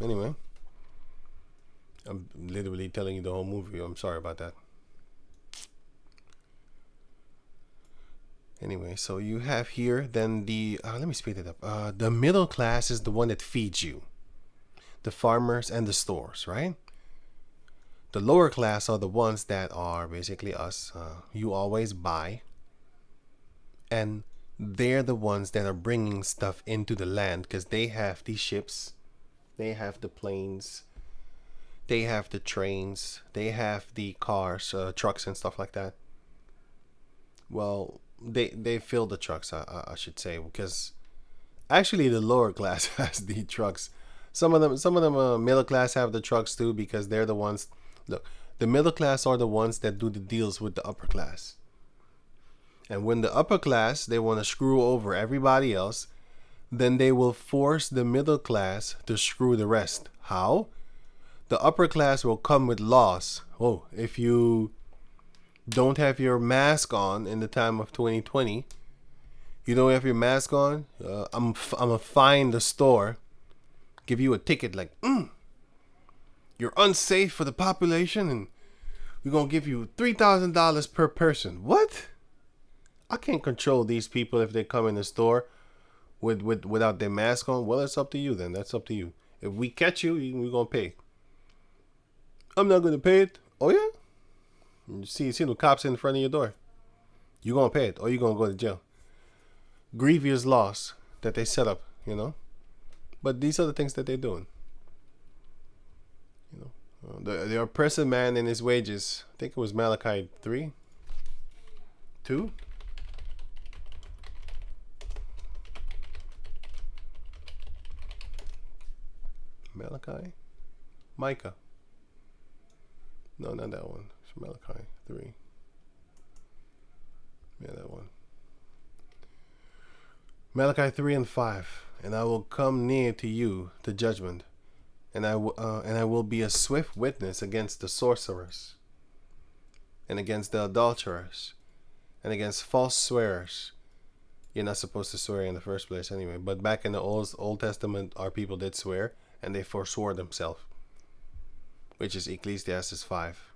Anyway, I'm literally telling you the whole movie. I'm sorry about that. Anyway, so you have here then the let me speed it up. The middle class is the one that feeds you, the farmers and the stores, right? The lower class are the ones that are basically us. You always buy, and they're the ones that are bringing stuff into the land because they have these ships, they have the planes, they have the trains, they have the cars, trucks and stuff like that. Well, they fill the trucks, I should say, because actually the lower class has the trucks. Some of them middle class have the trucks too because they're the ones. Look, the middle class are the ones that do the deals with the upper class. And when the upper class, they want to screw over everybody else, then they will force the middle class to screw the rest. How? The upper class will come with laws. Oh, if you don't have your mask on in the time of 2020, you don't have your mask on, I'm gonna fine the store, give you a ticket like, you're unsafe for the population, and we're gonna give you $3,000 per person. What? I can't control these people if they come in the store without their mask on. Well, it's up to you then. That's up to you. If we catch you, we're gonna pay. I'm not gonna pay it. Oh yeah? You see the cops in front of your door. You gonna pay it or you gonna go to jail. Grievous laws that they set up, you know. But these are the things that they're doing. You know, the oppressive man and his wages. I think it was Malachi 3, 2. Malachi, Micah. No, not that one. It's Malachi 3. Yeah, that one. Malachi 3 and 5. And I will come near to you to judgment, and I will be a swift witness against the sorcerers, and against the adulterers, and against false swearers. You're not supposed to swear in the first place anyway. But back in the Old Testament, our people did swear, and they forswore themselves, which is Ecclesiastes 5.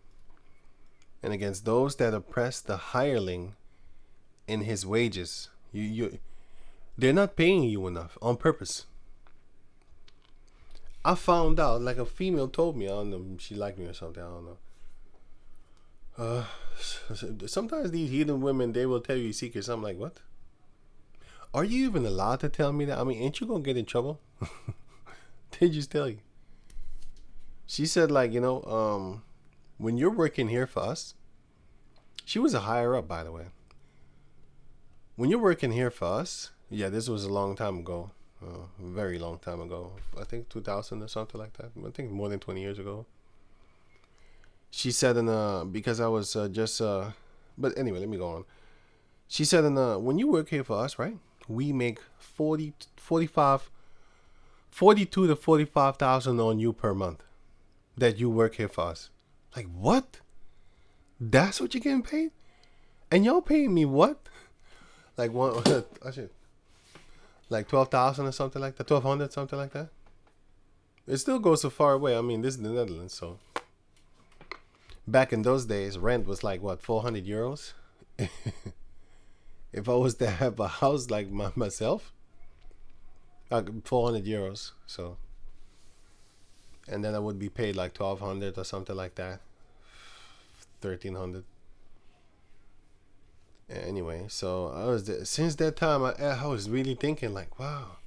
And against those that oppress the hireling in his wages. They're not paying you enough on purpose. I found out, like a female told me, I don't know, she liked me or something, I don't know. Sometimes these heathen women, they will tell you secrets. I'm like, what? Are you even allowed to tell me that? I mean, ain't you gonna get in trouble? They just tell you. She said, like, you know, when you're working here for us, She was a higher up, by the way. When you're working here for us, yeah, this was a long time ago. A very long time ago. I think 2000 or something like that. I think more than 20 years ago. She said because I was but anyway, let me go on. She said when you work here for us, right? We make 42 to 45,000 on you per month that you work here for us. Like, what? That's what you're getting paid? And y'all paying me what? Like one, like 12,000 or something like that, 1,200, something like that. It still goes so far away. I mean, this is the Netherlands, so back in those days, rent was like what, 400 euros. If I was to have a house like myself, 400 euros. So, and then I would be paid like 1,200 or something like that, 1,300. Anyway, so since that time I was really thinking like, wow,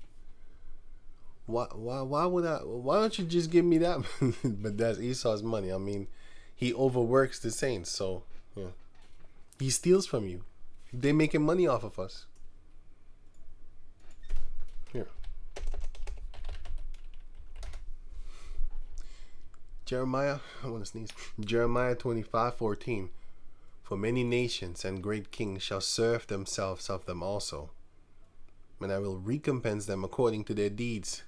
why don't you just give me that? But that's Esau's money. I mean, he overworks the saints, so yeah, he steals from you. They making money off of us. Here, Jeremiah, I want to sneeze. Jeremiah 25:14. For many nations and great kings shall serve themselves of them also, and I will recompense them according to their deeds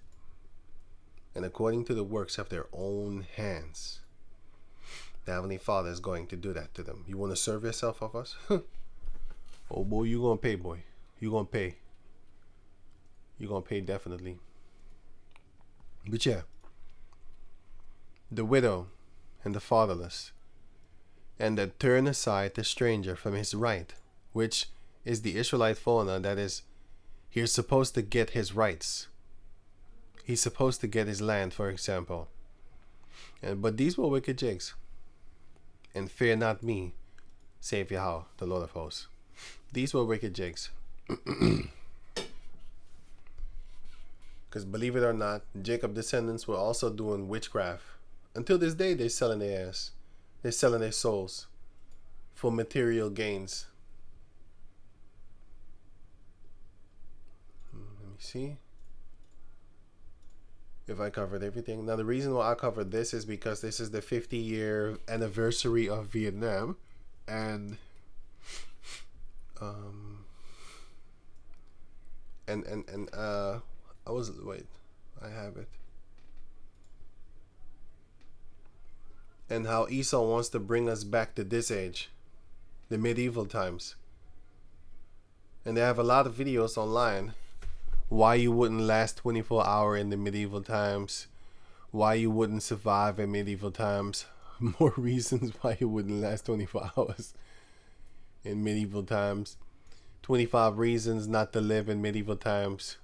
and according to the works of their own hands. The Heavenly Father is going to do that to them. You want to serve yourself of us? Oh boy, you gonna pay, boy. You gonna pay. You gonna pay definitely. But yeah, the widow and the fatherless, and that turn aside the stranger from his right, which is the Israelite fauna. That is, he's supposed to get his rights. He's supposed to get his land, for example. But these were wicked jigs. And fear not me, saith Yahweh, the Lord of hosts. These were wicked jigs. Because believe it or not, Jacob descendants were also doing witchcraft. Until this day, they're selling their ass. They're selling their souls for material gains. Let me see if I covered everything. Now, the reason why I covered this is because this is the 50-year anniversary of Vietnam. And I have it. And how Esau wants to bring us back to this age, the medieval times. And they have a lot of videos online why you wouldn't last 24 hours in the medieval times, why you wouldn't survive in medieval times, more reasons why you wouldn't last 24 hours in medieval times, 25 reasons not to live in medieval times.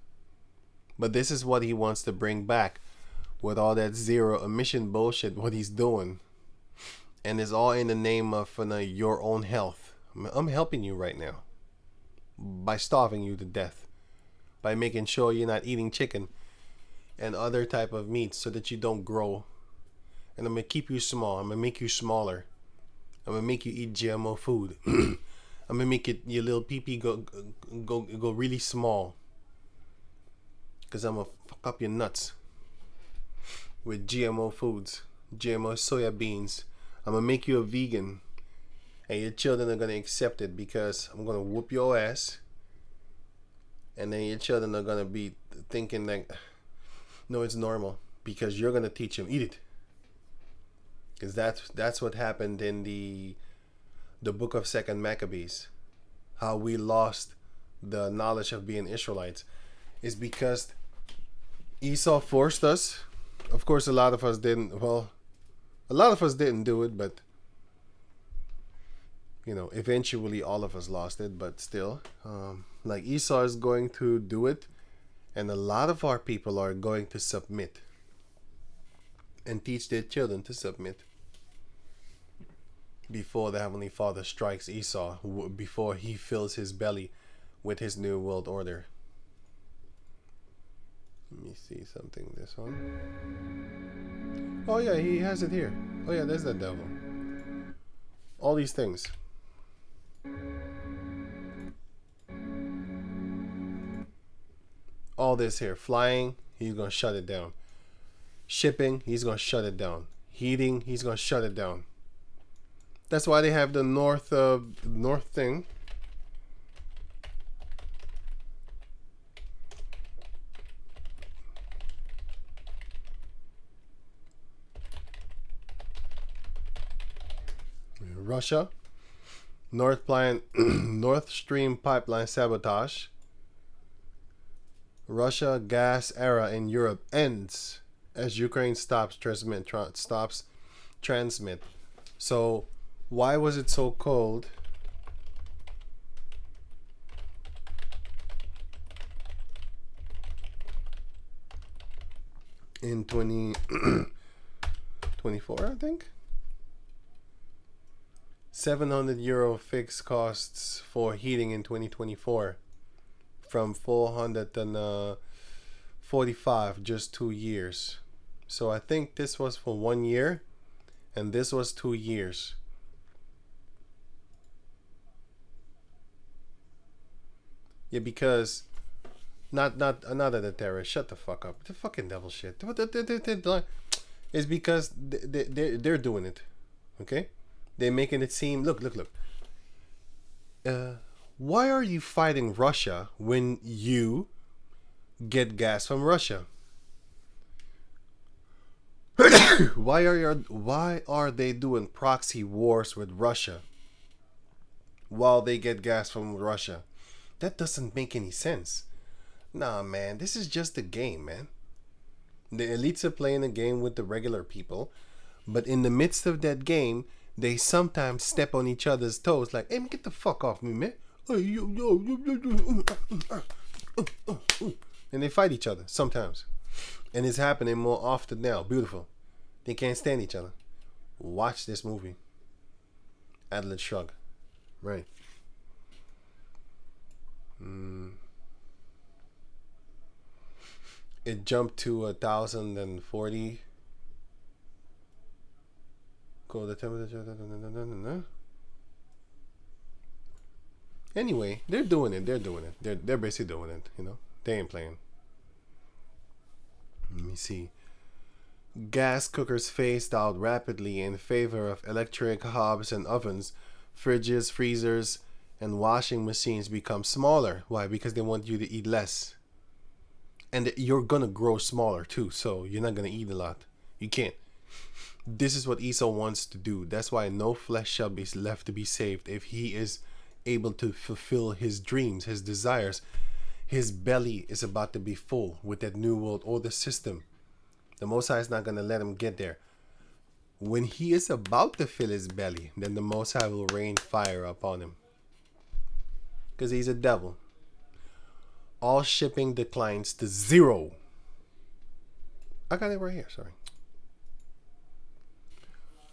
But this is what he wants to bring back with all that zero emission bullshit, what he's doing. And it's all in the name of your own health. I'm helping you right now by starving you to death, by making sure you're not eating chicken and other type of meats so that you don't grow. And I'm gonna keep you small. I'm gonna make you smaller. I'm gonna make you eat GMO food. I'm gonna make your little pee-pee go really small. Cause I'm gonna fuck up your nuts with GMO foods, GMO soya beans. I'm gonna make you a vegan, and your children are gonna accept it because I'm gonna whoop your ass, and then your children are gonna be thinking like, no, it's normal because you're gonna teach them eat it. Because that's what happened in the book of Second Maccabees, how we lost the knowledge of being Israelites, is because Esau forced us. Of course, a lot of us didn't. Well, a lot of us didn't do it, but eventually all of us lost it. But still, like Esau is going to do it, and a lot of our people are going to submit and teach their children to submit before the Heavenly Father strikes Esau, before he fills his belly with his new world order. Let me see something. This one. Oh yeah, he has it here. Oh yeah, there's the devil. All these things. all this here. Flying, he's going to shut it down. Shipping, he's going to shut it down. Heating, he's going to shut it down. That's why they have the north thing. Russia, North Stream pipeline sabotage. Russia gas era in Europe ends as Ukraine stops transmit. So why was it so cold? In 2024, I think. €700 fixed costs for heating in 2024 from 445 just 2 years. So I think this was for 1 year and this was 2 years. Yeah, because not another the terrorist. Shut the fuck up. The fucking devil shit. It's because they're doing it. Okay? They're making it seem, look. Why are you fighting Russia when you get gas from Russia? Why are they doing proxy wars with Russia while they get gas from Russia? That doesn't make any sense. Nah, man, this is just a game, man. The elites are playing a game with the regular people, but in the midst of that game, they sometimes step on each other's toes like, hey, man, get the fuck off me, man. And they fight each other sometimes. And it's happening more often now. Beautiful. They can't stand each other. Watch this movie. Adlet Shrug. Right. It jumped to 1,040. Go the temperature. Anyway, they're doing it. They're basically doing it. You know, they ain't playing. Let me see. Gas cookers phased out rapidly in favor of electric hobs and ovens. Fridges, freezers, and washing machines become smaller. Why? Because they want you to eat less. And you're gonna grow smaller too, so you're not gonna eat a lot. You can't. This is what Esau wants to do. That's why no flesh shall be left to be saved. If he is able to fulfill his dreams, his desires, his belly is about to be full with that new world order system. The Most High is not going to let him get there. When he is about to fill his belly, then the Most High will rain fire upon him. Because he's a devil. All shipping declines to 0. I got it right here, sorry.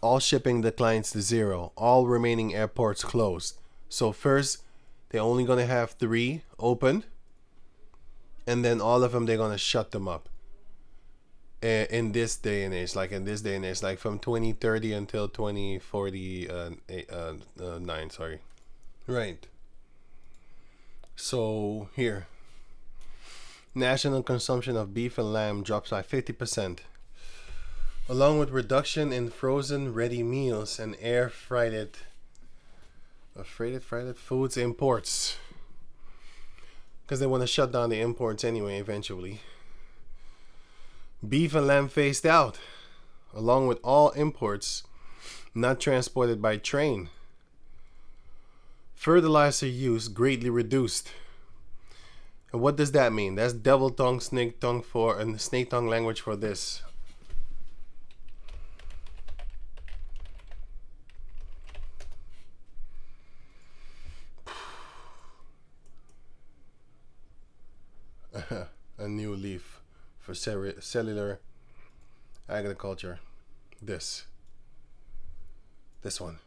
All shipping declines to 0. All remaining airports closed. So first, they're only going to have 3 open. And then all of them, they're going to shut them up. In this day and age, like from 2030 until 2049, sorry. Right. So here. National consumption of beef and lamb drops by 50%. Along with reduction in frozen ready meals and air fried foods imports. Because they want to shut down the imports anyway, eventually. Beef and lamb phased out, along with all imports not transported by train. Fertilizer use greatly reduced. And what does that mean? That's devil tongue, snake tongue and snake tongue language for this. A new leaf for cellular agriculture. This one.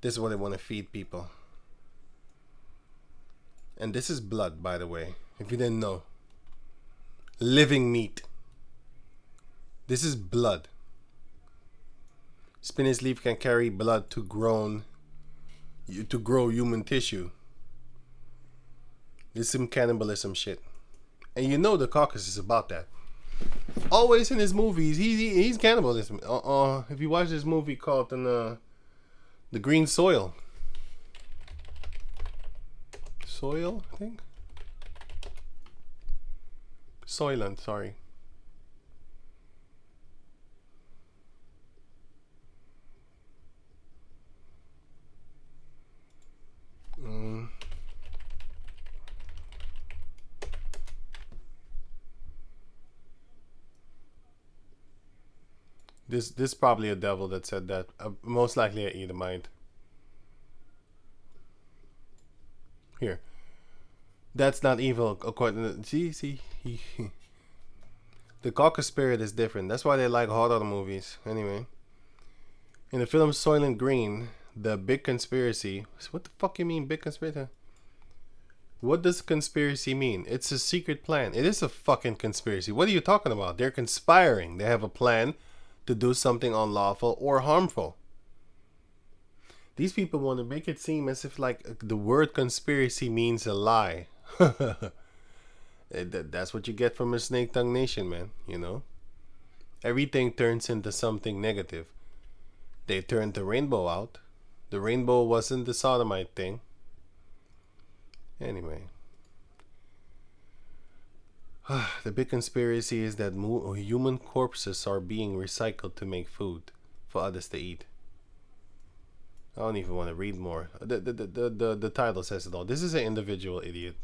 This is what they want to feed people. And this is blood, by the way, if you didn't know. Living meat. This is blood. Spinach leaf can carry blood to grow human tissue. This is some cannibalism shit. And you know the caucus is about that. Always in his movies, he's cannibalism. If you watch this movie called The Green Soil. Soil, I think? Soylent, sorry. This probably a devil that said that. Most likely a Edomite. Here. That's not evil according to... See? The caucus spirit is different. That's why they like horror movies. Anyway. In the film Soylent Green, the big conspiracy... What the fuck you mean, big conspiracy? What does conspiracy mean? It's a secret plan. It is a fucking conspiracy. What are you talking about? They're conspiring. They have a plan to do something unlawful or harmful. These people want to make it seem as if like the word conspiracy means a lie. That's what you get from a Snake Tongue Nation, man. You know, everything turns into something negative. They turned the rainbow out. The rainbow wasn't the sodomite thing. Anyway, the big conspiracy is that human corpses are being recycled to make food for others to eat. I don't even want to read more. The title says it all. This is an individual idiot.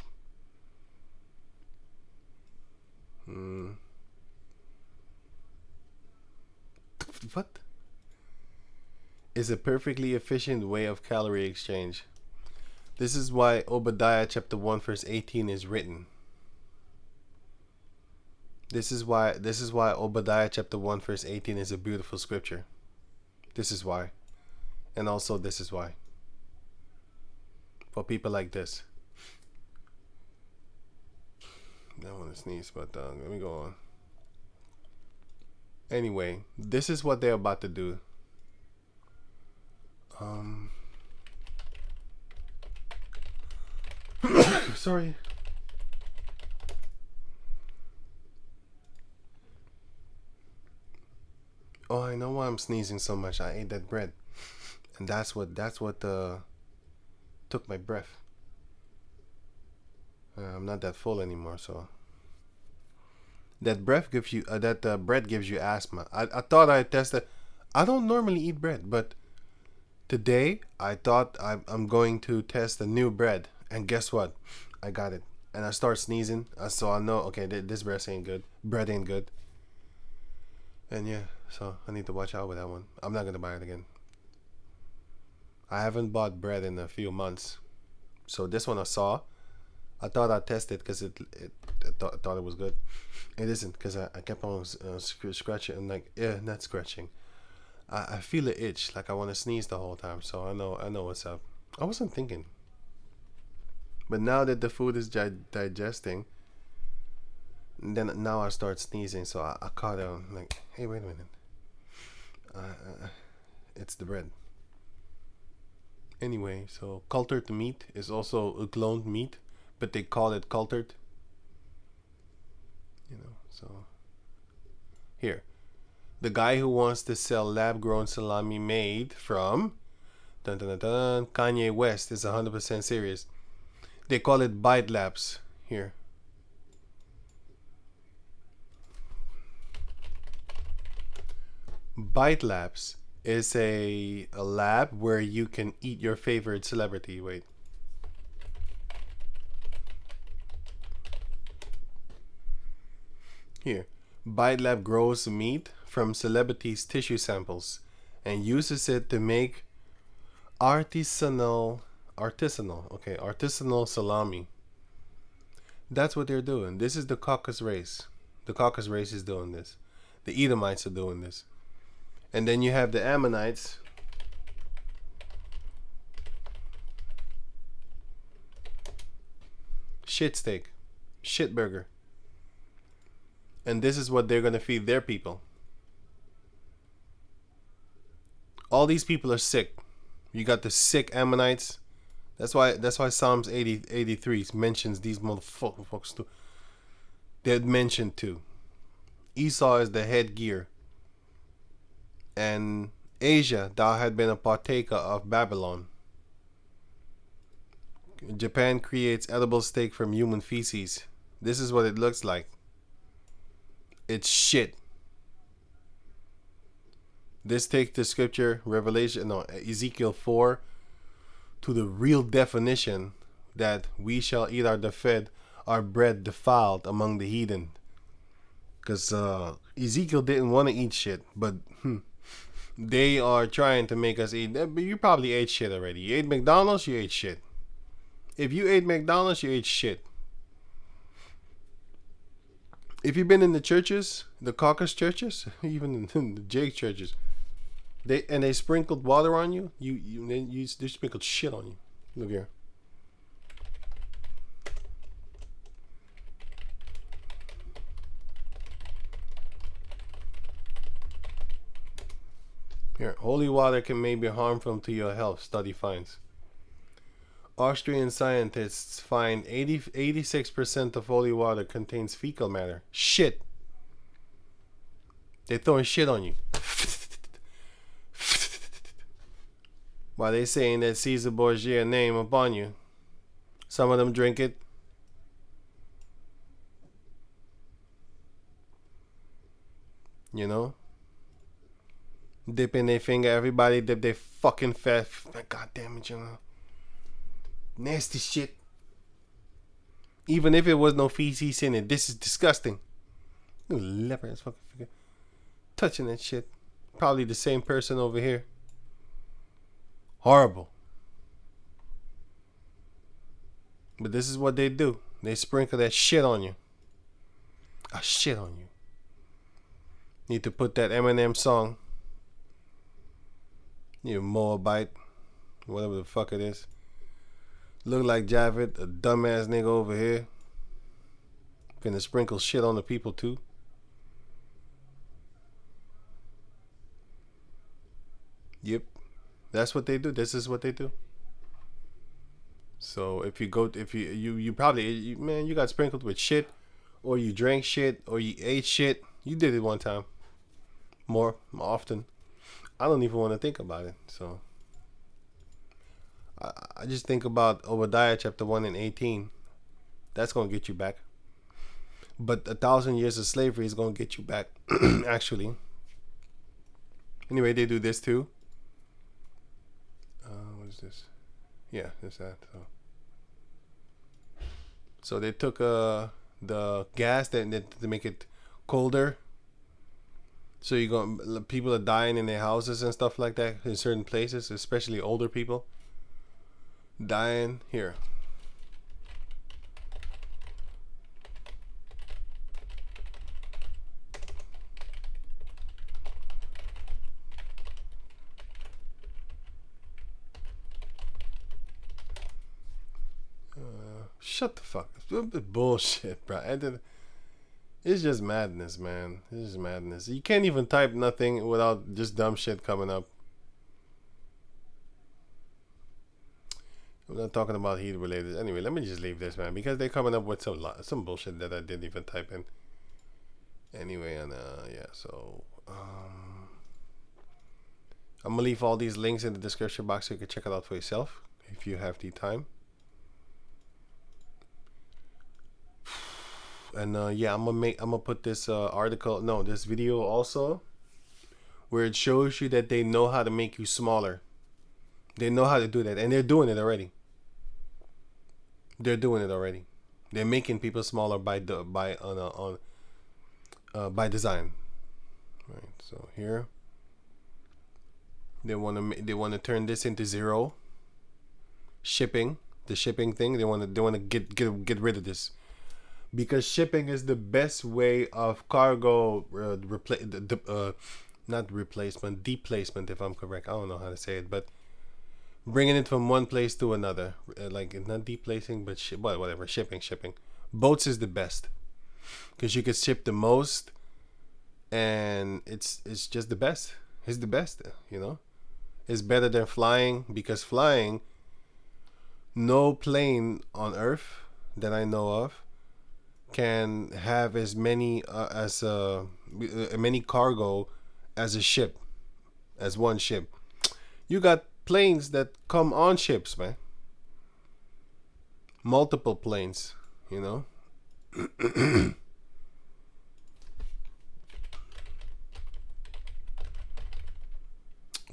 What? Is a perfectly efficient way of calorie exchange. This is why Obadiah chapter 1 verse 18 is written. This is why Obadiah chapter 1 verse 18 is a beautiful scripture. This is why. And also this is why. For people like this. I don't want to sneeze, but let me go on. Anyway, this is what they're about to do. Sorry. Oh, I know why I'm sneezing so much. I ate that bread, and that's what took my breath. I'm not that full anymore, so that breath gives you bread gives you asthma. I thought I tested. I don't normally eat bread, but today I thought I'm going to test a new bread, and guess what? I got it, and I start sneezing. So I know, okay, this bread ain't good. Bread ain't good. And yeah, so I need to watch out with that one. I'm not gonna buy it again. I haven't bought bread in a few months, so this one I saw. I thought I'd test it because I thought it was good. It isn't, because I kept on scratching and like, yeah, not scratching. I feel an itch, like I want to sneeze the whole time. So I know what's up. I wasn't thinking, but now that the food is digesting, then now I start sneezing. So I caught it. I'm like, hey, wait a minute. It's the bread. Anyway, so cultured meat is also a cloned meat, but they call it cultured. You know, so here, the guy who wants to sell lab-grown salami made from Kanye West is 100% serious. They call it Bite Labs here. Bite Labs is a lab where you can eat your favorite celebrity. Wait. Here, Bite Lab grows meat from celebrities' tissue samples and uses it to make artisanal salami. That's what they're doing. This is the caucus race. The caucus race is doing this. The Edomites are doing this. And then you have the Ammonites. Shit steak. Shit burger. And this is what they're going to feed their people. All these people are sick. You got the sick Ammonites, That's why Psalms 83 mentions these motherfuckers too. They're mentioned too. Esau is the headgear, and Asia, thou had been a partaker of Babylon. Japan creates edible steak from human feces. This is what it looks like. It's shit. This takes the scripture Ezekiel 4 to the real definition that we shall eat our bread defiled among the heathen. Because Ezekiel didn't want to eat shit, but they are trying to make us eat. But you probably ate shit already. You ate McDonald's, you ate shit. If you ate McDonald's, you ate shit. If you've been in the churches, the caucus churches, even in the Jake churches, they sprinkled water on you, they sprinkled shit on you. Look here. Here, holy water may be harmful to your health, study finds. Austrian scientists find 86% of holy water contains fecal matter. Shit. They're throwing shit on you. While they saying that Caesar Borgia name upon you. Some of them drink it. You know? Dipping their finger. Everybody dip their fucking fat. God damn it, you know. Nasty shit. Even if it was no feces in it, this is disgusting. You leper ass fucking figure. Touching that shit. Probably the same person over here. Horrible. But this is what they do. They sprinkle that shit on you. A shit on you. Need to put that Eminem song. You Moabite. Whatever the fuck it is. Look like Javed, a dumbass nigga over here. Finna sprinkle shit on the people too. Yep. That's what they do. This is what they do. So if you probably, man, you got sprinkled with shit, or you drank shit, or you ate shit. You did it one time. More often. I don't even want to think about it. So I just think about Obadiah chapter 1 and 18. That's going to get you back. But 1,000 years of slavery is going to get you back, actually. Anyway, they do this too. What is this? Yeah, it's that. So they took the gas to make it colder. So people are dying in their houses and stuff like that in certain places, especially older people. Dying here. Shut the fuck up. Bullshit, bro. It's just madness, man. It's just madness. You can't even type nothing without just dumb shit coming up. I'm not talking about heat related. Anyway, let me just leave this, man, because they're coming up with some bullshit that I didn't even type in. Anyway, and yeah, so I'm gonna leave all these links in the description box so you can check it out for yourself if you have the time. And yeah, I'm gonna put this this video also, where it shows you that they know how to make you smaller. They know how to do that, and they're doing it already. They're doing it already. They're making people smaller by design. Right. So here, they want to turn this into zero. Shipping, the shipping thing. They want to get rid of this. Because shipping is the best way of cargo not replacement, deplacement, if I'm correct. I don't know how to say it, but bringing it from one place to another, like not deplacing, but whatever, shipping. Boats is the best because you can ship the most, and it's just the best. It's the best, you know. It's better than flying, because flying, No plane on Earth that I know of can have as many many cargo as a ship, as one ship. You got planes that come on ships, man. Multiple planes, you know.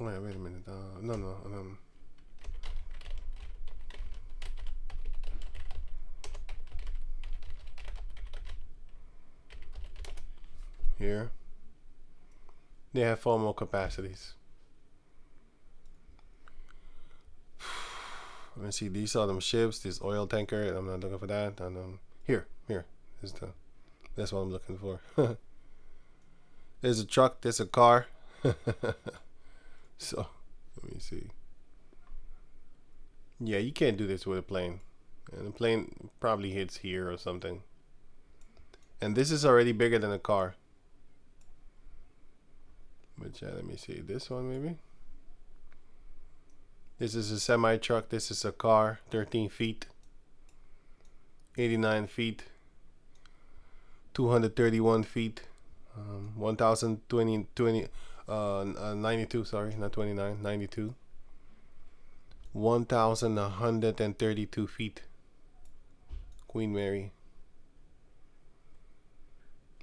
Wait a minute. No. Here. They have 4 more capacities. Let me see. These are them ships. This oil tanker. I'm not looking for that. And here. That's what I'm looking for. There's a truck. There's a car. So let me see. Yeah, you can't do this with a plane. And the plane probably hits here or something. And this is already bigger than a car. But yeah, let me see. This one maybe. This is a semi truck. This is a car. 13 feet. 89 feet. 231 feet. 92, sorry, not 29, 92. 1,132 feet. Queen Mary.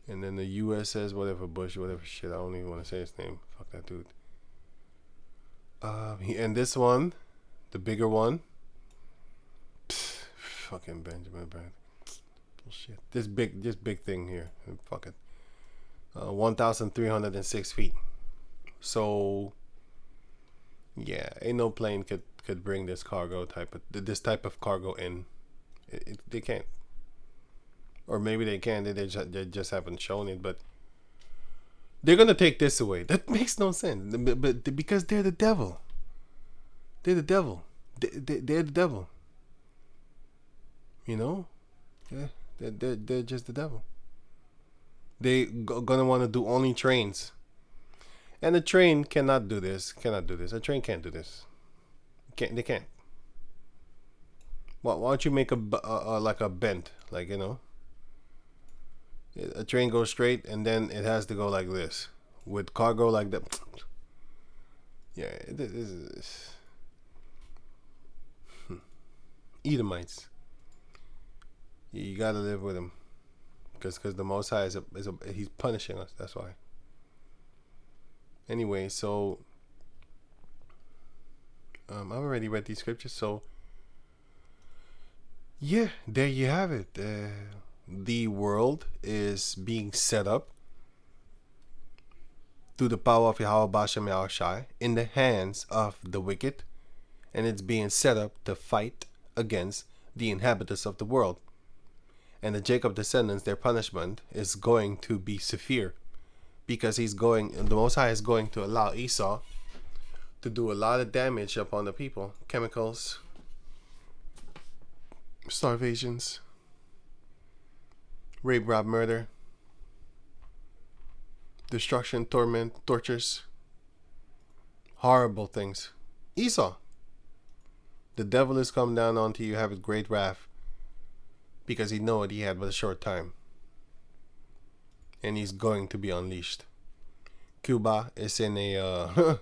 And then the USS whatever Bush, whatever shit. I don't even want to say his name. Fuck that dude. And this one, the bigger one. Fucking Benjamin Brand. Bullshit. This big thing here. Fuck it. 1,306 feet. So yeah, ain't no plane could bring this type of cargo in. They can't. Or maybe they can. They just haven't shown it. But they're gonna take this away. That makes no sense. But because they're the devil. They're the devil. They're the devil. You know? Yeah. They're just the devil. They gonna want to do only trains. And a train cannot do this. A train can't do this. They can't. Why don't you make like a bend, like, you know? A train goes straight and then it has to go like this with cargo like that. Yeah, this is Edomites. You gotta live with them, because the Most High he's punishing us. That's why. Anyway, so I've already read these scriptures, so yeah, there you have it. The world is being set up through the power of Yahweh Bashem Yahushai in the hands of the wicked, and it's being set up to fight against the inhabitants of the world. And the Jacob descendants, their punishment is going to be severe, because the Most High is going to allow Esau to do a lot of damage upon the people. Chemicals, starvations, rape, rob, murder, destruction, torment, tortures, horrible things. Esau, the devil is come down onto you, have his great wrath, because he know he had but a short time, and he's going to be unleashed. Cuba is in a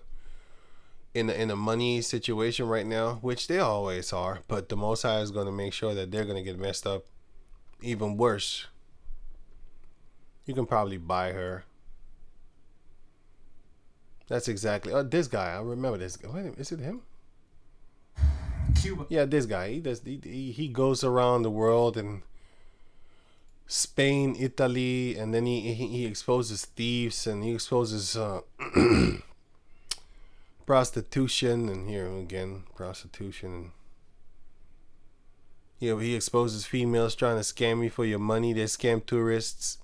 in a money situation right now, which they always are, but the Most High is going to make sure that they're going to get messed up even worse. You can probably buy her. That's exactly. Oh, this guy. I remember this. Wait, is it him? Cuba. Yeah, this guy. He goes around the world and Spain, Italy, and then he exposes thieves, and he exposes prostitution, and here again prostitution. He exposes females trying to scam you for your money. They scam tourists,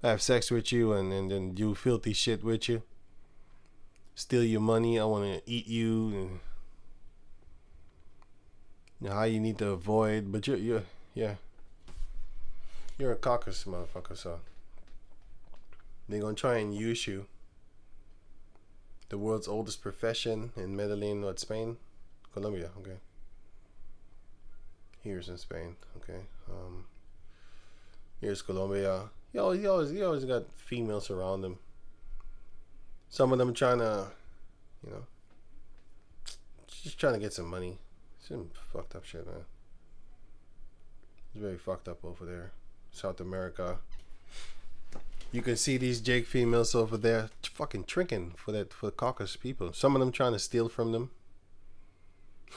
have sex with you, and then do filthy shit with you, steal your money. I want to eat you, and you know, how you need to avoid. But you're a caucus motherfucker, so they're gonna try and use you. The world's oldest profession in Medellin, Spain? Colombia, okay. Here's in Spain. Okay. Here's Colombia. He always got females around him. Some of them trying to, you know, just trying to get some money. Some fucked up shit, man. It's very fucked up over there. South America. You can see these Jake females over there fucking tricking for the Caucasus people. Some of them trying to steal from them,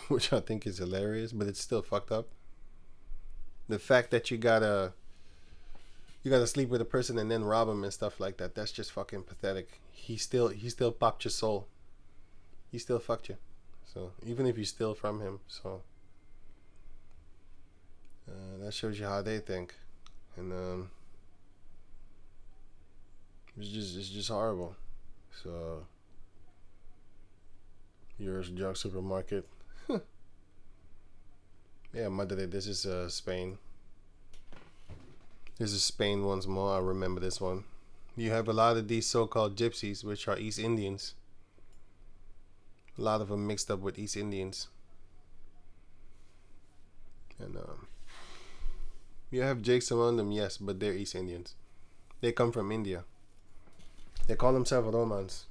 which I think is hilarious, but it's still fucked up. The fact that you gotta sleep with a person and then rob him and stuff like that, that's just fucking pathetic. He still popped your soul. He still fucked you. So even if you steal from him, so that shows you how they think. And it's just horrible. So here's Jug Supermarket. Yeah, Madre, this is Spain. This is Spain once more. I remember this one. You have a lot of these so-called gypsies, which are East Indians. A lot of them mixed up with East Indians. And you have Jakes among them, yes, but they're East Indians. They come from India. They call themselves Romans.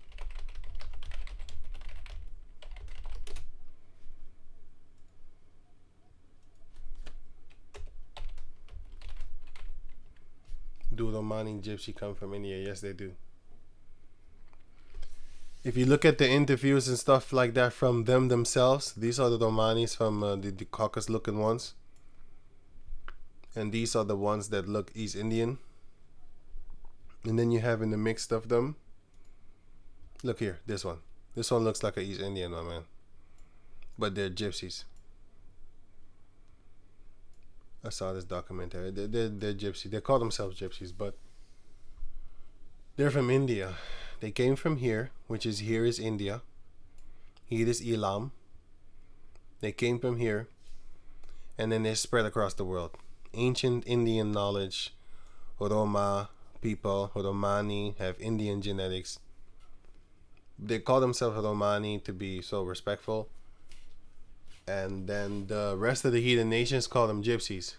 Do Romani Gypsy come from India? Yes, they do. If you look at the interviews and stuff like that from them themselves, these are the Romanis from the Caucasus looking ones. And these are the ones that look East Indian. And then you have in the mixed of them. Look here, this one. This one looks like an East Indian one, man. But they're gypsies. I saw this documentary. They're gypsy. They call themselves gypsies, but they're from India. They came from here, which is here is India. Here is Elam. They came from here, and then they spread across the world. Ancient Indian knowledge. Roma people, Romani, have Indian genetics. They call themselves Romani to be so respectful. And then the rest of the heathen nations call them gypsies.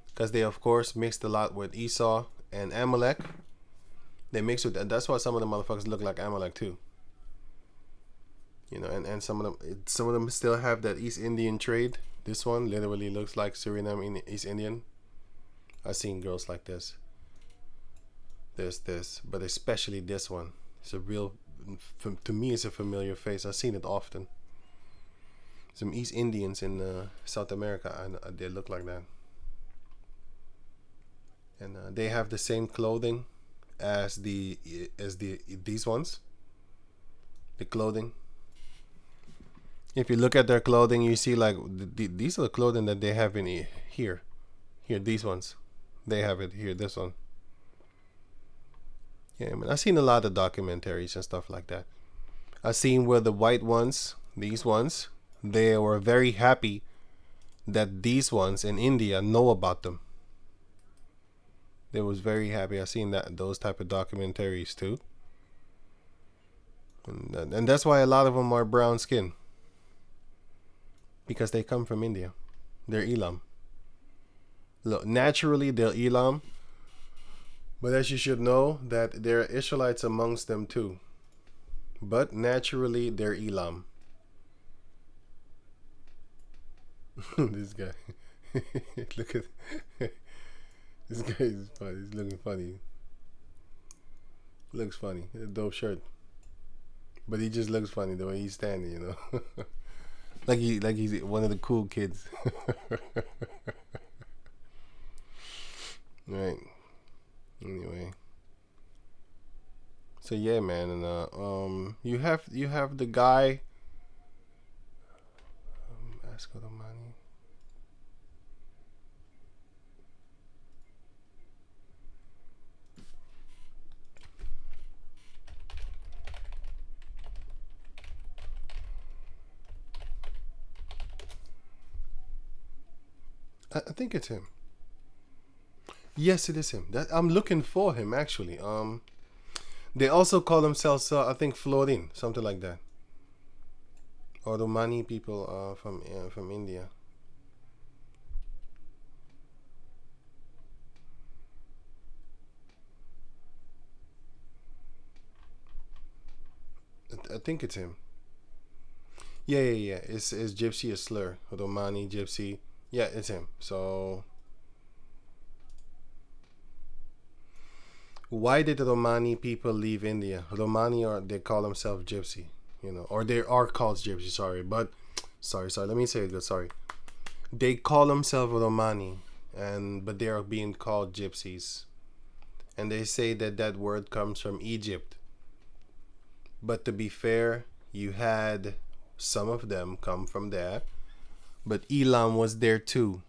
Because they, of course, mixed a lot with Esau and Amalek. They mixed with, and that's why some of the motherfuckers look like Amalek too. You know, and some of them still have that East Indian trade. This one literally looks like Suriname East Indian. I've seen girls like this. There's this, but especially this one. It's a real, to me, it's a familiar face. I've seen it often. Some East Indians in South America, and they look like that. And they have the same clothing as these ones. The clothing. If you look at their clothing, you see like these are the clothing that they have in here. Here, these ones. They have it here. This one. Yeah, I mean, I've seen a lot of documentaries and stuff like that. I've seen where the white ones, these ones, they were very happy that these ones in India know about them. They was very happy. I've seen those type of documentaries too. And that's why a lot of them are brown skin. Because they come from India. They're Elam. Look, naturally they're Elam. But as you should know, that there are Israelites amongst them too. But naturally they're Elam. This guy. Look at this guy is funny. He's looking funny. Looks funny. A dope shirt. But he just looks funny the way he's standing, you know. like he's one of the cool kids. Right. Anyway. So yeah, man, and you have the guy ask for the money. I think it's him. Yes, it is him. I'm looking for him actually. They also call themselves, I think, Florin, something like that. Or Romani people from India. think it's him. Yeah. Is gypsy a slur? Romani, gypsy. Yeah, it's him. So why did Romani people leave India? Romani, or they call themselves gypsy, you know, or they are called gypsy. Sorry, but sorry. Let me say it good. Sorry. They call themselves Romani, but they are being called gypsies, and they say that that word comes from Egypt. But to be fair, you had some of them come from there, but Elam was there too.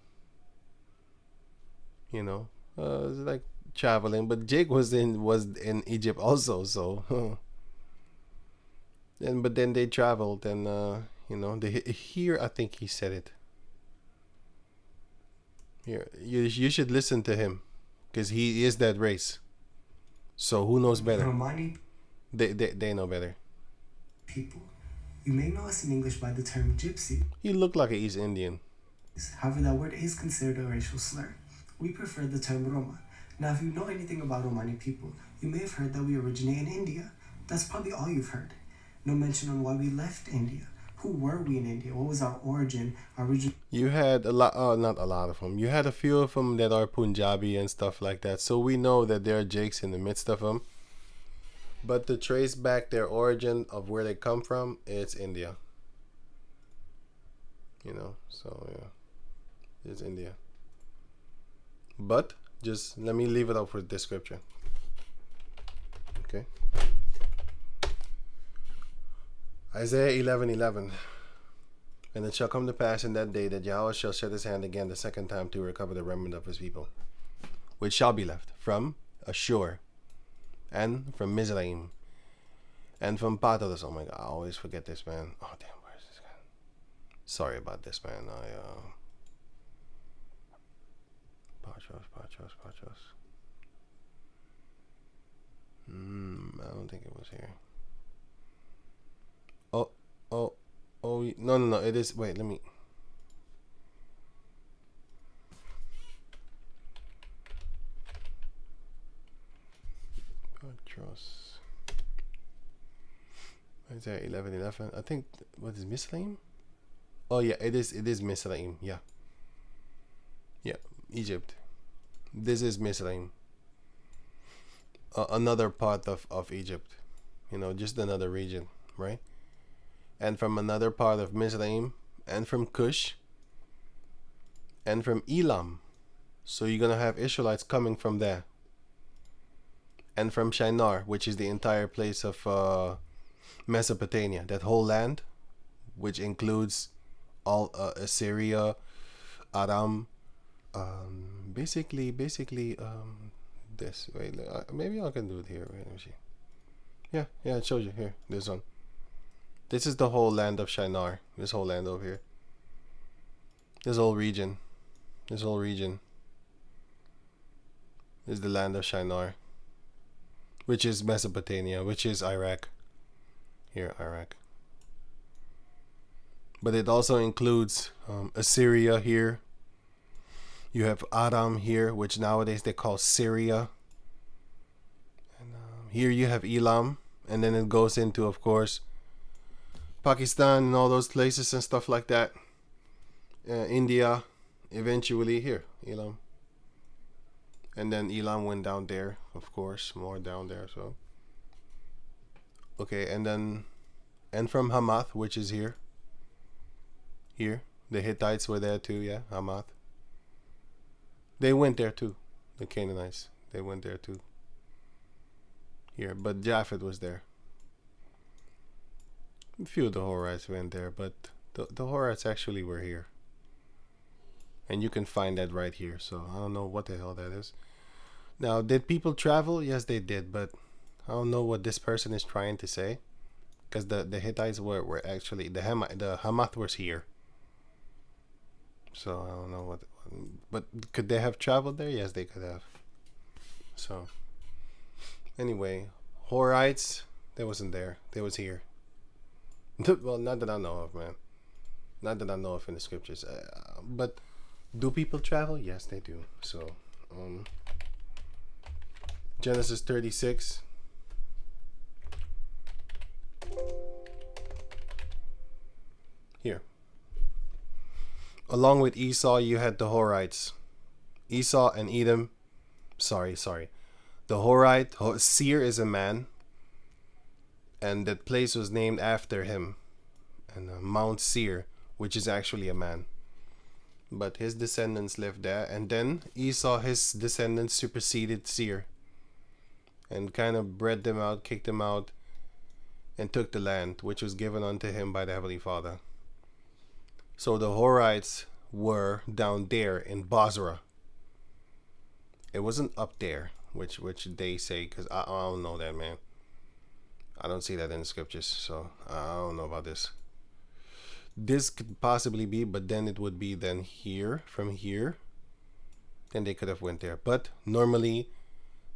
You know, it's like traveling. But Jake was in Egypt also, so. But then they traveled, and you know, here I think he said it. Here, you should listen to him, because he is that race. So who knows better? Romani They know better. people. You may know us in English by the term gypsy. He looked like an East Indian. However, that word is considered a racial slur. We prefer the term Roma. Now, if you know anything about Romani people, you may have heard that we originate in India. That's probably all you've heard. No mention on why we left India. Who were we in India? What was our origin? Our origin. You had a lot, not a lot of them. You had a few of them that are Punjabi and stuff like that. So we know that there are Jakes in the midst of them. But to trace back their origin of where they come from, it's India. You know, so yeah, it's India. But just let me leave it up for description. Okay. Isaiah 11:11. And it shall come to pass in that day that Yahweh shall set his hand again the second time to recover the remnant of his people, which shall be left from Ashur, and from Mizraim, and from Patros. Oh my God, I always forget this, man. Oh damn, where's this guy? Sorry about this, man. Patros. I don't think it was here. Oh, no, it is. Wait, let me. Patros. Isaiah 11:11. I think, what is Mizraim? Oh yeah, it is Mizraim. Yeah, Egypt. This is Mizraim. Another part of Egypt. You know, just another region, right? And from another part of Mizraim, and from Cush, and from Elam. So you're going to have Israelites coming from there. And from Shinar, which is the entire place of Mesopotamia. That whole land, which includes all Assyria, Aram, basically this. Wait, maybe I can do it here. Wait, let me see. Yeah, it shows you here. This one. This is the whole land of Shinar. This whole land over here. This whole region. This is the land of Shinar, which is Mesopotamia, which is Iraq. Here, Iraq. But it also includes Assyria here. You have Aram here, which nowadays they call Syria. And here you have Elam. And then it goes into, of course, Pakistan and all those places and stuff like that. India, eventually here, Elam. And then Elam went down there, of course, more down there. So, okay, and from Hamath, which is here. Here, the Hittites were there too, yeah, Hamath. They went there too, the Canaanites. They went there too. Here, but Japheth was there. A few of the Horites went there, but the Horites actually were here. And you can find that right here. So I don't know what the hell that is. Now, did people travel? Yes, they did. But I don't know what this person is trying to say. Because the Hittites were actually, the Hamath was here. So I don't know what. But could they have traveled there? Yes, they could have. So anyway, Horites, they wasn't there. They was here. Well, not that I know of, man. Not that I know of in the scriptures. But do people travel? Yes, they do. So, Genesis 36. Here. Along with Esau, you had the Horites. Esau and Edom. Sorry. The Horite, Seir is a man. And that place was named after him. And Mount Seir, which is actually a man. But his descendants lived there. And then Esau, his descendants superseded Seir. And kind of bred them out, kicked them out. And took the land, which was given unto him by the Heavenly Father. So the Horites were down there in Basra. It wasn't up there, which they say, because I don't know that, man. I don't see that in the scriptures, so I don't know about this. This could possibly be, but then it would be then here, from here. Then they could have went there. But normally,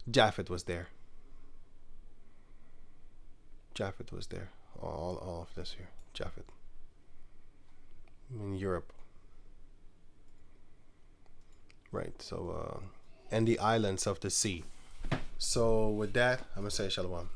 Japhet was there. Japhet was there. All of this here. Japhet. In Europe. Right, so, and the islands of the sea. So with that, I'm going to say shalom.